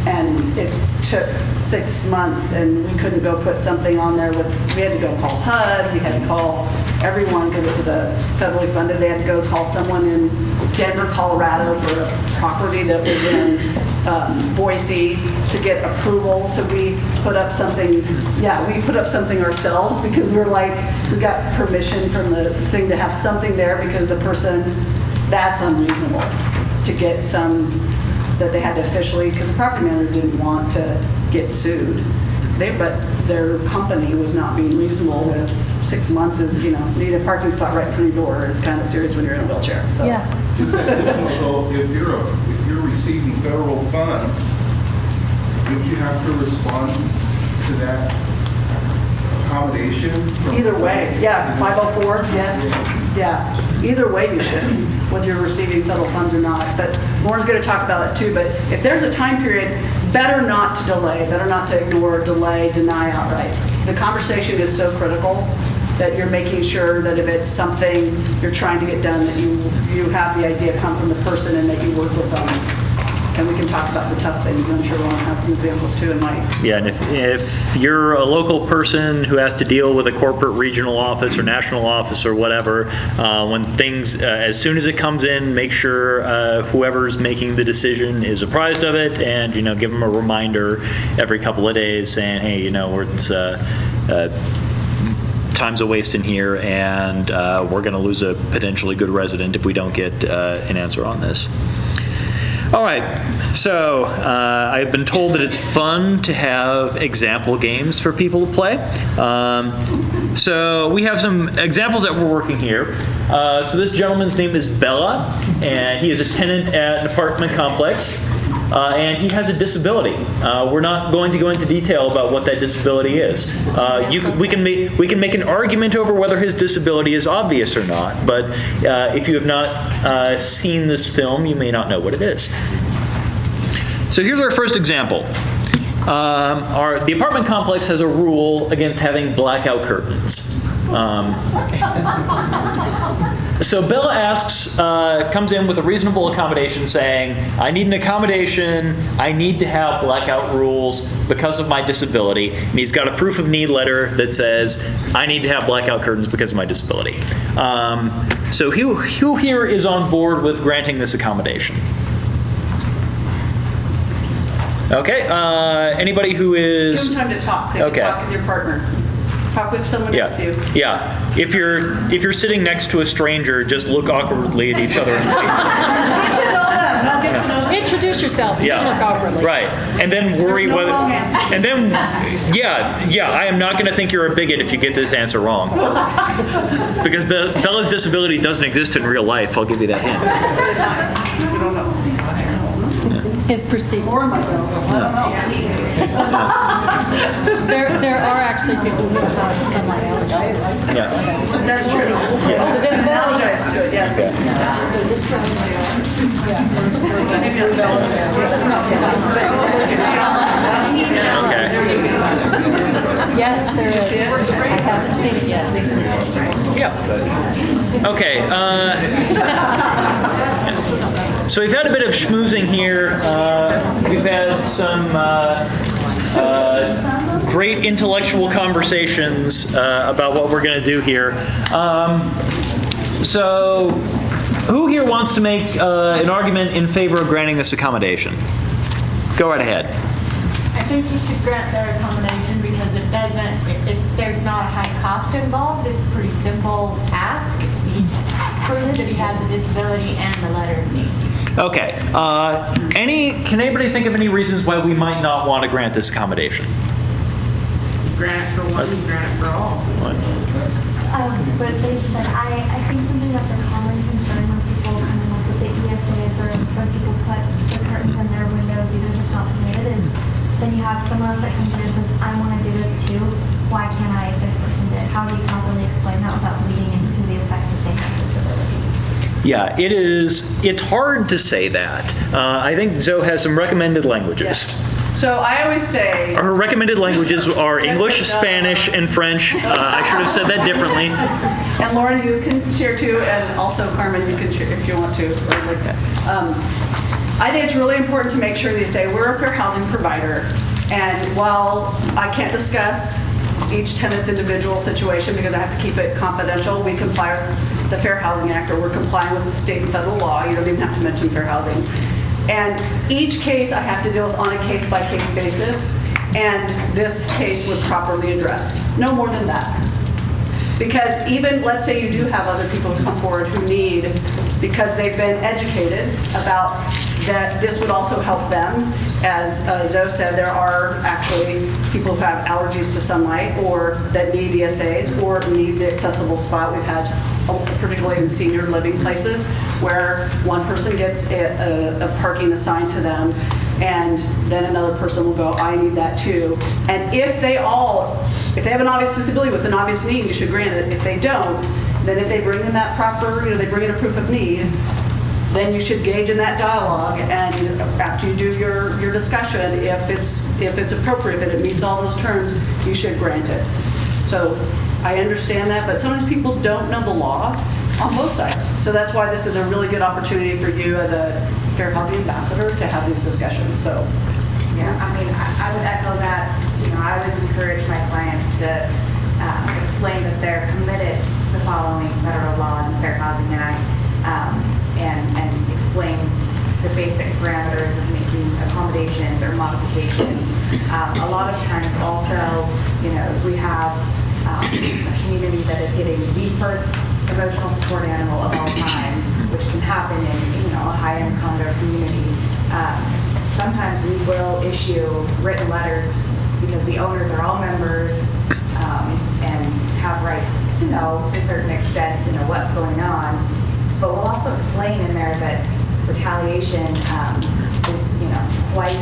and it took 6 months, and we couldn't go put something on there we had to go call HUD, we had to call everyone because it was a federally funded. They had to go call someone in Denver, Colorado for a property that was in Boise to get approval. So we put up something, we put up something ourselves because we were like, we got permission from the thing to have something there because the person, that's unreasonable to get some that they had to officially, because the property manager didn't want to get sued. But their company was not being reasonable with 6 months is, need a parking spot right in front of your door. It's kind of serious when you're in a wheelchair. So.
Yeah.
Just additional, if you're receiving federal funds, would you have to respond to that accommodation?
Either way, 504, yes. Yeah, either way you should, whether you're receiving federal funds or not. But Lauren's going to talk about it too, but if there's a time period, better not to delay, better not to ignore, delay, deny outright. The conversation is so critical that you're making sure that if it's something you're trying to get done, that you have the idea come from the person and that you work with them. And we can talk about the tough things. I'm sure Lauren has some examples too and Mike.
Yeah, and if you're a local person who has to deal with a corporate regional office or national office or whatever, when things, as soon as it comes in, make sure whoever's making the decision is apprised of it, and give them a reminder every couple of days saying, hey, it's time's a waste in here, and we're going to lose a potentially good resident if we don't get an answer on this. All right, so I've been told that it's fun to have example games for people to play. So we have some examples that we're working here. So this gentleman's name is Bella, and he is a tenant at an apartment complex. And he has a disability. We're not going to go into detail about what that disability is. We can make an argument over whether his disability is obvious or not, but if you have not seen this film, you may not know what it is. So here's our first example. The apartment complex has a rule against having blackout curtains. So Bella comes in with a reasonable accommodation saying, I need an accommodation, I need to have blackout rules because of my disability. And he's got a proof of need letter that says, I need to have blackout curtains because of my disability. So who here is on board with granting this accommodation? Okay, anybody who is...
Give them time to talk. They can talk with your partner. Talk with someone next to you.
Yeah. If you're sitting next to a stranger, just look awkwardly at each other.
Get to know them. Not get to know them.
Introduce yourself. You look awkwardly.
Right. And then worry
There's no
whether.
wrong answer.
And then, I am not going to think you're a bigot if you get this answer wrong. Because Bella's disability doesn't exist in real life. I'll give you that hint.
We don't know.
His perceived
Or
disability.
myself. I don't know.
There are actually people who have semi-allergies.
Yeah.
That's true.
It's a disability.
Apologize to it, yes.
Okay.
Yes, there is. I haven't seen it yet.
Yeah. Okay. So we've had a bit of schmoozing here. We've had some great intellectual conversations about what we're going to do here. So who here wants to make an argument in favor of granting this accommodation? Go right ahead.
I think you should grant their accommodation because it doesn't, if there's not a high cost involved, it's a pretty simple ask. He proved that he had the disability and the letter of need.
Okay. Can anybody think of any reasons why we might not want to grant this accommodation?
Grant it for one, you grant it for all.
But they just said, I think something that's a common concern when people come in like with the ESAs or when people put the curtains in their windows, even if it's not permitted, is then you have someone else that comes in and says, I want to do this too. Why can't I if this person did? How do you properly explain that without leading into the effect that they have disability?
Yeah, it's hard to say that. I think Zoe has some recommended languages.
Yes. So I always say...
Her recommended languages are English, Spanish, and French. I should have said that differently.
And Lauren, you can share too, and also Carmen, you can share if you want to. I think it's really important to make sure that you say we're a fair housing provider, and while I can't discuss each tenant's individual situation because I have to keep it confidential, we comply with the Fair Housing Act, or we're complying with the state and federal law. You don't even have to mention fair housing. And each case I have to deal with on a case-by-case basis, and this case was properly addressed. No more than that. Because even, let's say you do have other people come forward who need, because they've been educated about that this would also help them. As Zoe said, there are actually people who have allergies to sunlight or that need ESAs or need the accessible spot. We've had, particularly in senior living places, where one person gets a parking assigned to them, and then another person will go, I need that too. And if they have an obvious disability with an obvious need, you should grant it. If they don't, then if they bring in that proper, they bring in a proof of need, then you should engage in that dialogue, and after you do your discussion, if it's appropriate, if it meets all those terms, you should grant it. So I understand that, but sometimes people don't know the law on both sides. So that's why this is a really good opportunity for you as a fair housing ambassador to have these discussions. So
yeah, I mean, I would echo that. I always encourage my clients to explain that they're committed to following federal law and the Fair Housing Act, and explain the basic parameters of making accommodations or modifications. A lot of times also, we have a community that is getting the first emotional support animal of all time, which can happen in a high-end condo community. Sometimes we will issue written letters because the owners are all members and have rights to know to a certain extent, what's going on. But we'll also explain in there that retaliation is, quite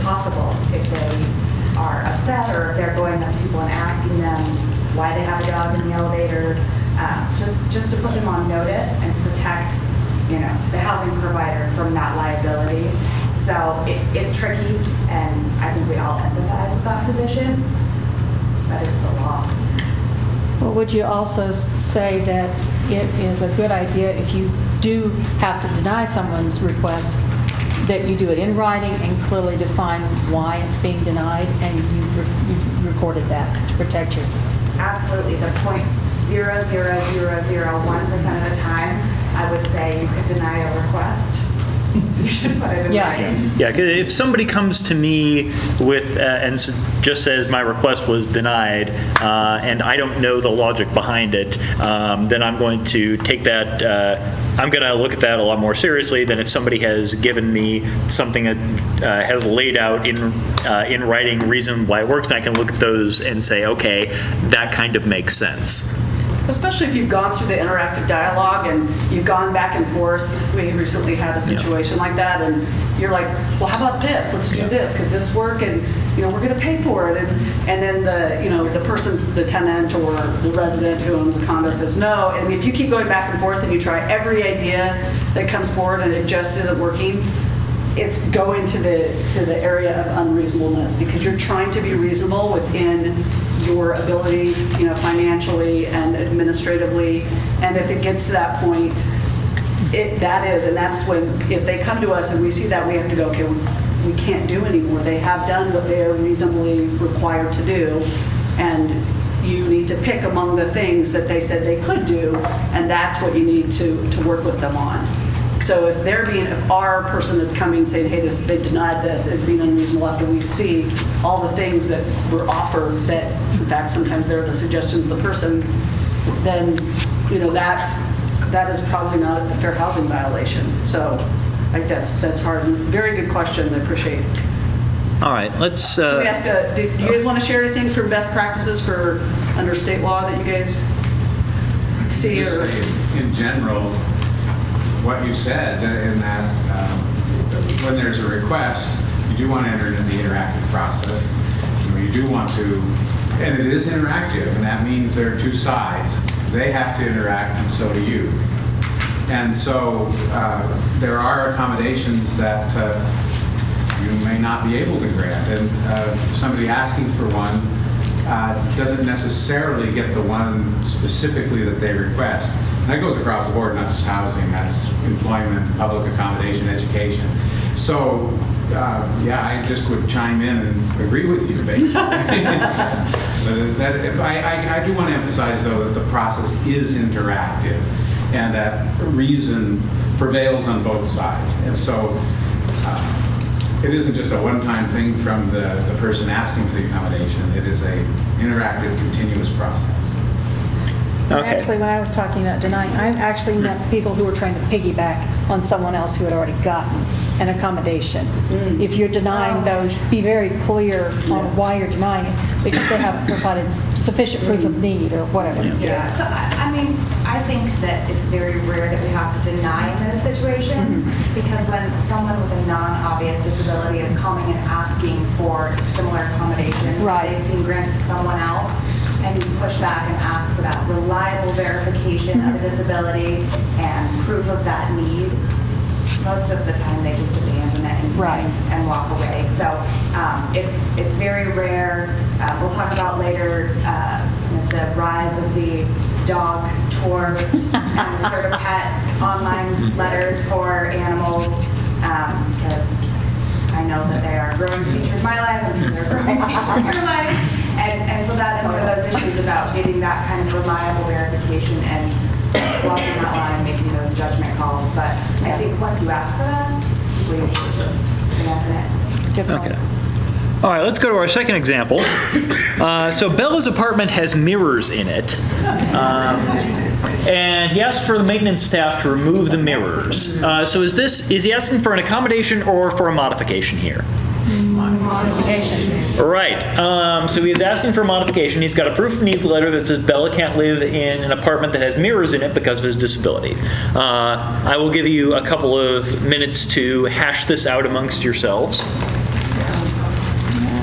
possible if they are upset or if they're going up to people and asking them why they have a dog in the elevator, just to put them on notice and protect, the housing provider from that liability. So it's tricky, and I think we all empathize with that position, but it's the law.
Well, would you also say that it is a good idea if you do have to deny someone's request, that you do it in writing and clearly define why it's being denied, and you've recorded that to protect yourself?
Absolutely. The 0.00001% of the time, I would say you could deny a request. You should put it in writing.
Yeah, because if somebody comes to me with and just says my request was denied, and I don't know the logic behind it, then I'm going to take that. I'm going to look at that a lot more seriously than if somebody has given me something that has laid out in writing reason why it works, and I can look at those and say, okay, that kind of makes sense.
especially if you've gone through the interactive dialogue and you've gone back and forth. We recently had a situation like that, and you're like, well, how about this? Let's do this. Could this work? And we're going to pay for it. And then the person, the tenant or the resident who owns the condo says no. And if you keep going back and forth and you try every idea that comes forward and it just isn't working, it's going to the area of unreasonableness, because you're trying to be reasonable within your ability, financially and administratively. And if it gets to that point, that's when, if they come to us and we see that, we have to go, okay, we can't do anymore. They have done what they are reasonably required to do, and you need to pick among the things that they said they could do, and that's what you need to work with them on. So if our person that's coming saying, hey, they denied this, is being unreasonable after we see all the things that were offered, that in fact sometimes they're the suggestions of the person, then, that is probably not a fair housing violation. So I think that's hard. Very good question. I appreciate it.
All right, let's...
Let me ask, do you guys want to share anything for best practices for under state law that you guys see?
Just
Or
say in general, what you said, in that when there's a request, you do want to enter into the interactive process. You do want to, and it is interactive, and that means there are two sides. They have to interact, and so do you. And so there are accommodations that you may not be able to grant, and somebody asking for one doesn't necessarily get the one specifically that they request. And that goes across the board, not just housing, that's employment, public accommodation, education. So, yeah, I just would chime in and agree with you, basically. I do want to emphasize, though, that the process is interactive and that reason prevails on both sides. And so, it isn't just a one-time thing from the person asking for the accommodation. It is a interactive, continuous process.
And actually, when I was talking about denying, I actually meant people who were trying to piggyback on someone else who had already gotten an accommodation. If you're denying those, be very clear on why you're denying it, because they haven't provided sufficient proof of need or whatever.
Yeah, so I mean, I think that it's very rare that we have to deny in those situations, because when someone with a non-obvious disability is coming and asking for similar accommodation,
Right.
they've seen granted to someone else, and you push back and ask for that reliable verification of a disability and proof of that need, most of the time they just abandon it and walk away. So it's very rare. We'll talk about later the rise of the dog tour and sort of pet online letters for animals, because I know that they are a growing feature of my life and they're a growing feature of your life. And so that's one of those issues about getting that kind of reliable verification and walking that line, making those judgment calls. But I think once you ask for that, we usually just abandon it.
Okay. All right, let's go to our second example. So Bella's apartment has mirrors in it. And he asked for the maintenance staff to remove the mirrors. So is he asking for an accommodation or for a modification here?
Modification.
Right. So he's asking for a modification. He's got a proof of need letter that says Bella can't live in an apartment that has mirrors in it because of his disability. I will give you a couple of minutes to hash this out amongst yourselves.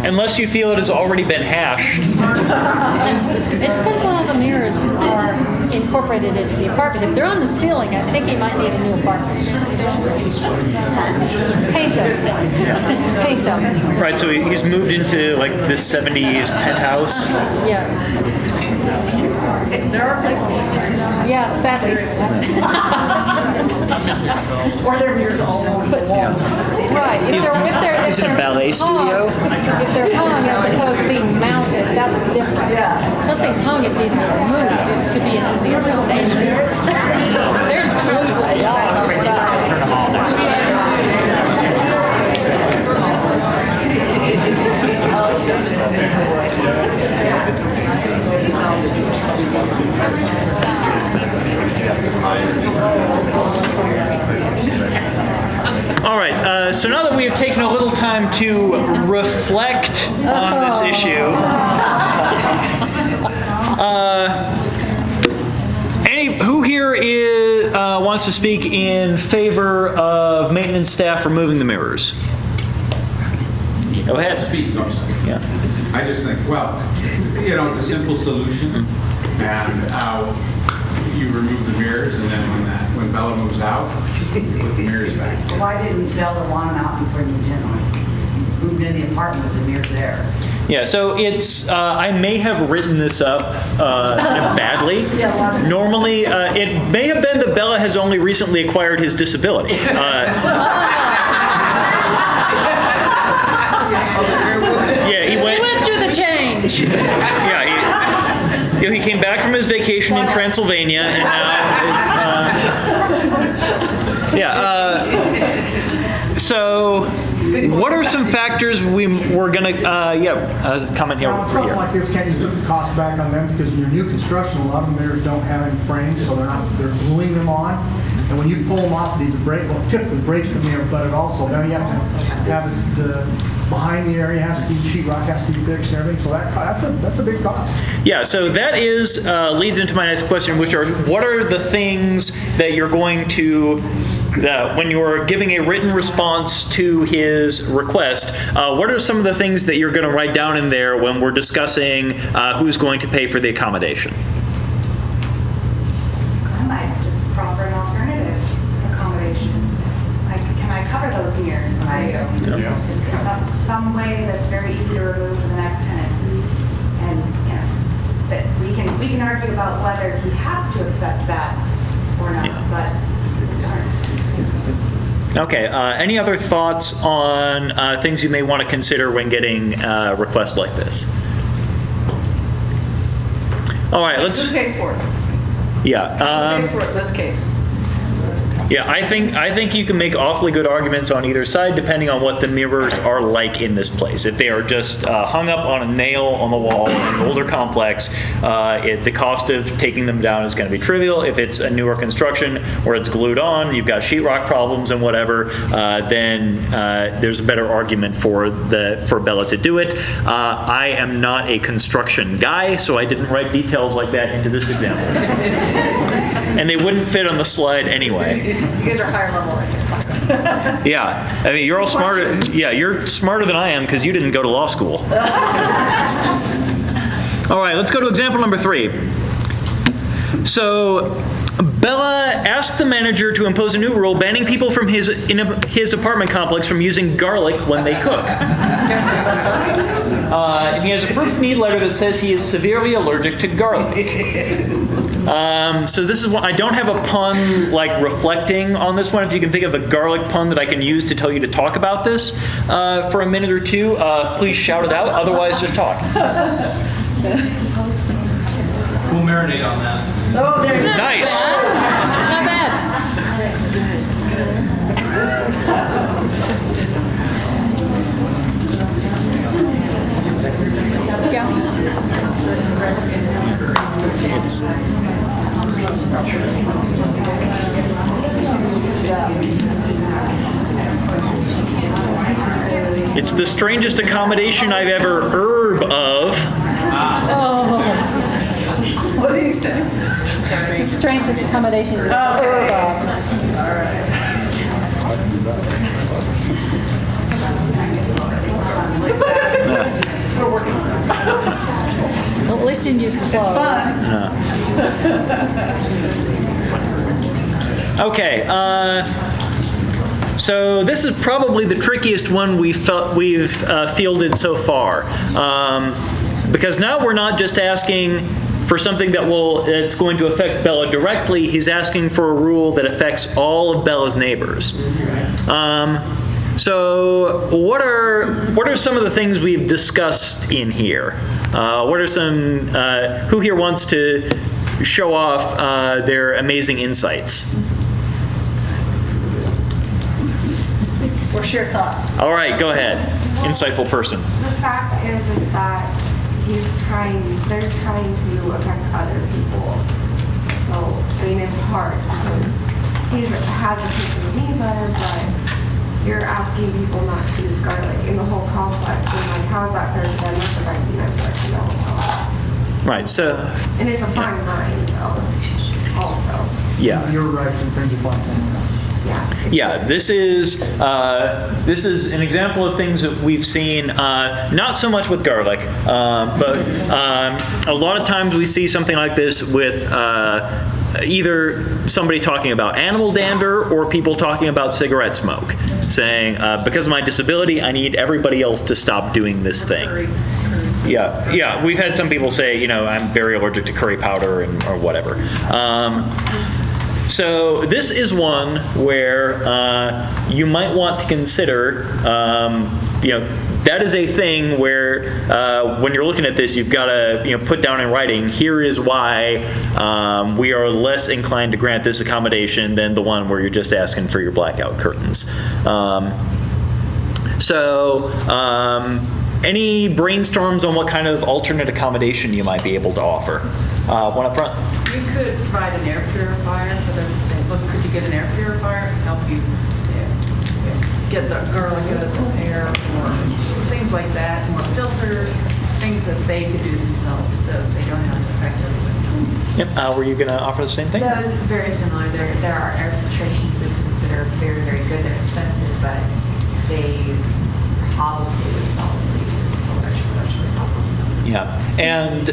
Unless you feel it has already been hashed.
It depends on how the mirrors are incorporated into the apartment. If they're on the ceiling, I think he might need a new apartment. Paint them.
Right, so he's moved into like this 70s penthouse.
Yeah.
there are places.
Yeah, exactly.
Or their mirrors all over the wall.
Right. If
Is it a ballet studio?
If they're hung as opposed to being mounted, that's different.
Yeah.
Something's hung, it's easy to remove. This could be an easier renovation. There's tools to be done for stuff.
All right, so now that we have taken a little time to reflect on this issue, who here wants to speak in favor of maintenance staff removing the mirrors? Go ahead. Yeah.
I just think, well, it's a simple solution, and you remove the mirrors, and then when Bella moves out, you put the mirrors back.
Why didn't Bella want them out before you moved in the apartment with the mirrors there?
Yeah, so it's, I may have written this up badly. Normally, it may have been that Bella has only recently acquired his disability. Yeah, he went
through the change.
Yeah, he came back from his vacation in Transylvania, and now So, what are some factors we're going to, comment here.
Now, something like this, can't you put the cost back on them? Because in your new construction, a lot of them there don't have any frames, so they're gluing them on. And when you pull them off, these typically breaks them there, but it also, now you have to have the behind the area has to be, sheetrock has to be fixed and everything, so that's a big cost.
Yeah, so that is, leads into my next question, which are, what are the things that you're going to, when you're giving a written response to his request, what are some of the things that you're going to write down in there when we're discussing who's going to pay for the accommodation?
I might just offer an alternative accommodation. Like, can I cover those mirrors? Some way that's very easy to remove for the next tenant. And, that we can argue about whether he has to accept that or not, but it's a start.
Okay, any other thoughts on things you may want to consider when getting a request like this? All right, let's...
Who pays for it?
Yeah.
Who pays for it in this case?
Yeah, I think you can make awfully good arguments on either side depending on what the mirrors are like in this place. If they are just hung up on a nail on the wall in an older complex, the cost of taking them down is going to be trivial. If it's a newer construction where it's glued on, you've got sheetrock problems and whatever, then there's a better argument for Bella to do it. I am not a construction guy, so I didn't write details like that into this example. And they wouldn't fit on the slide anyway.
You guys are higher level right here.
Yeah, I mean, you're all smarter. Yeah, you're smarter than I am because you didn't go to law school. All right, let's go to example number 3. So, Bella asked the manager to impose a new rule banning people from his apartment complex from using garlic when they cook. And he has a proof of need letter that says he is severely allergic to garlic. So this is one, I don't have a pun like reflecting on this one. If you can think of a garlic pun that I can use to tell you to talk about this for a minute or two, please shout it out. Otherwise, just talk.
We'll marinate on that.
Oh, there you go.
Nice.
Not bad.
It's the strangest accommodation I've ever heard of.
Oh.
What did he say?
It's the strangest accommodation you've ever heard of.
All right. We're working on it.
Well, at least you didn't use clothes.
It's fun.
Okay. So this is probably the trickiest one we've fielded so far, because now we're not just asking for something that's going to affect Bella directly. He's asking for a rule that affects all of Bella's neighbors. So what are some of the things we've discussed in here? What are some? Who here wants to show off their amazing insights?
Or share thoughts.
All right, go ahead. Insightful person.
The fact is that they're trying to affect other people. So, I mean, it's hard because he has a piece of need letter, but you're asking people not to use garlic in the whole complex. And like, how is that fair to them? That's what I think also.
Right, so.
And it's a fine line, though, also.
Yeah.
Your rights infringed upon someone else.
Yeah, this is an example of things that we've seen, not so much with garlic, but a lot of times we see something like this with either somebody talking about animal dander or people talking about cigarette smoke, saying, because of my disability, I need everybody else to stop doing this thing. Yeah, we've had some people say, I'm very allergic to curry powder or whatever. So this is one where you might want to consider, that is a thing where when you're looking at this, you've got to put down in writing, here is why we are less inclined to grant this accommodation than the one where you're just asking for your blackout curtains. Any brainstorms on what kind of alternate accommodation you might be able to offer? One up front.
You could provide an air purifier for them to say, look, could you get an air purifier to help you get the girl good air, or things like that, more filters, things that they could do themselves so they don't have to affect everybody.
Yep. Were you going to offer the same thing?
That is very similar. There are air filtration systems that are very, very good. They're expensive, but they probably would solve at least a electrical problem.
Yeah. And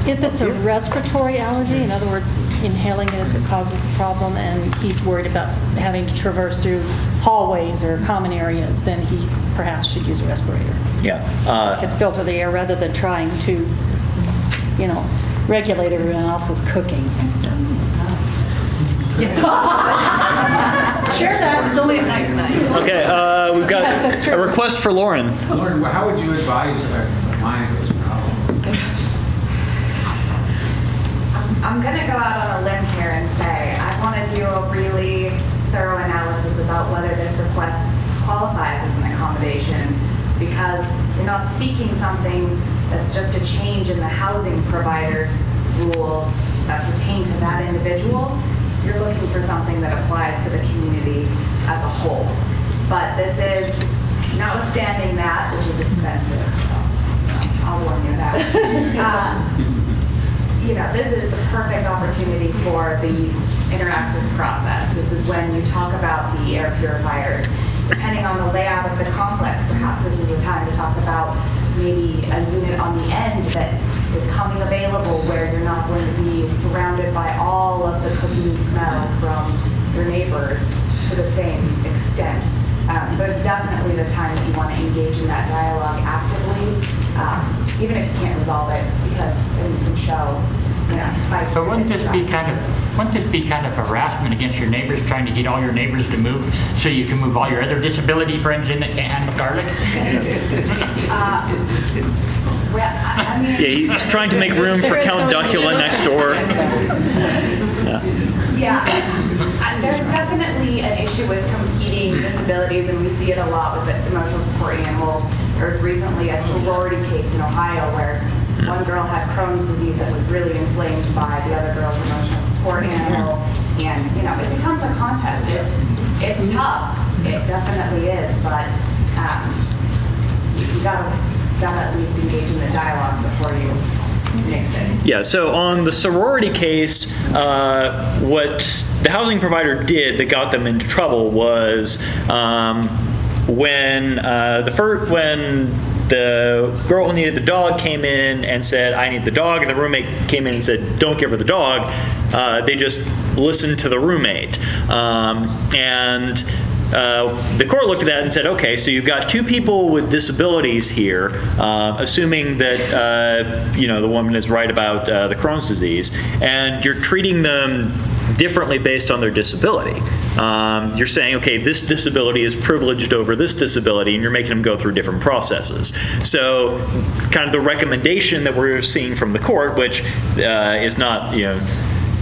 if it's a respiratory allergy, in other words, inhaling it is what causes the problem, and he's worried about having to traverse through hallways or common areas, then he perhaps should use a respirator.
Yeah.
Could filter the air rather than trying to, regulate everyone else's cooking.
Share that, it's only at night tonight.
Okay, we've got a request for Lauren.
Lauren, how would you advise a client with this problem?
I'm going to go out on a limb here and say I want to do a really thorough analysis about whether this request qualifies as an accommodation, because you're not seeking something that's just a change in the housing provider's rules that pertain to that individual. You're looking for something that applies to the community as a whole. But this is, notwithstanding that, which is expensive, so I'll warn you of that. This is the perfect opportunity for the interactive process. This is when you talk about the air purifiers. Depending on the layout of the complex, perhaps this is the time to talk about maybe a unit on the end that is coming available where you're not going to be surrounded by all of the cooking smells from your neighbors to the same extent. So it's definitely the time that you want to engage in that dialogue actively, even if you can't resolve it, because then you can show,
But wouldn't this be kind of harassment against your neighbors, trying to get all your neighbors to move so you can move all your other disability friends in that can't handle garlic?
Yeah, he's trying to make room for Count Duckula next door.
There's definitely an issue with competing disabilities, and we see it a lot with emotional support animals. There was recently a sorority case in Ohio where one girl had Crohn's disease that was really inflamed by the other girl's emotional support animal, and it becomes a contest. It's tough. It definitely is, but you gotta at least engage in the dialogue before you mix it.
Yeah, so on the sorority case, what the housing provider did that got them into trouble was when the girl who needed the dog came in and said, I need the dog, and the roommate came in and said, don't give her the dog, they just listened to the roommate. The court looked at that and said, okay, so you've got two people with disabilities here, assuming that the woman is right about the Crohn's disease, and you're treating them differently based on their disability. You're saying, okay, this disability is privileged over this disability, and you're making them go through different processes. So kind of the recommendation that we're seeing from the court, which is not,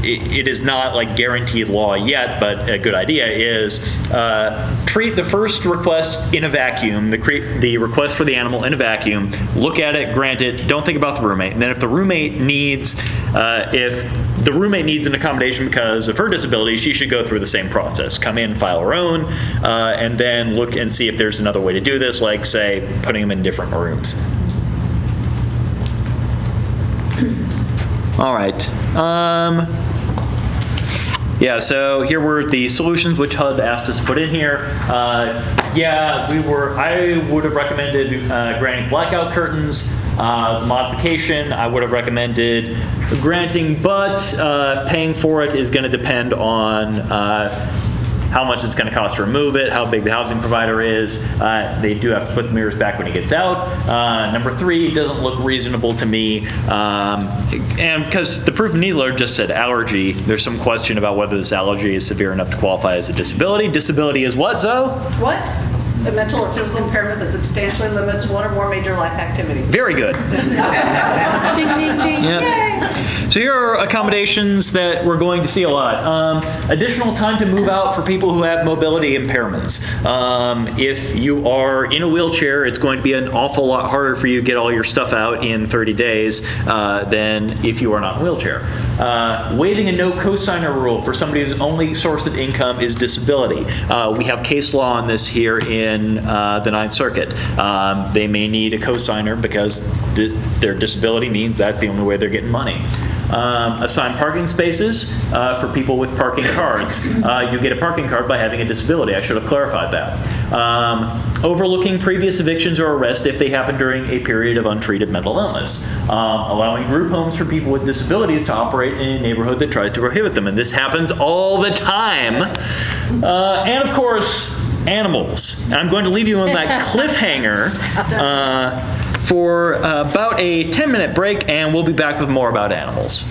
it is not like guaranteed law yet, but a good idea, is treat the first request in a vacuum, the request for the animal in a vacuum, look at it, grant it, don't think about the roommate. And then if the roommate needs an accommodation because of her disability, she should go through the same process. Come in, file her own, and then look and see if there's another way to do this, like, say, putting them in different rooms. All right. Yeah, so here were the solutions which HUD asked us to put in here. I would have recommended granting blackout curtains. Modification, I would have recommended granting, but paying for it is going to depend on how much it's going to cost to remove it, how big the housing provider is. They do have to put the mirrors back when he gets out. Number 3, it doesn't look reasonable to me. And because the proof needler just said allergy, there's some question about whether this allergy is severe enough to qualify as a disability. Disability is what, Zoe?
What? A mental or physical impairment that substantially limits one or more major life activities.
Very good.
Ding, ding, ding.
Yeah.
Yay.
So here are accommodations that we're going to see a lot. Additional time to move out for people who have mobility impairments. If you are in a wheelchair, it's going to be an awful lot harder for you to get all your stuff out in 30 days than if you are not in a wheelchair. Waiving a no cosigner rule for somebody whose only source of income is disability. We have case law on this here in the Ninth Circuit. They may need a cosigner because their disability means that's the only way they're getting money. Assign parking spaces for people with parking cards. You get a parking card by having a disability. I should have clarified that. Overlooking previous evictions or arrest if they happen during a period of untreated mental illness. Allowing group homes for people with disabilities to operate in a neighborhood that tries to prohibit them. And this happens all the time. And of course, animals. I'm going to leave you on that cliffhanger for about a 10-minute break, and we'll be back with more about animals.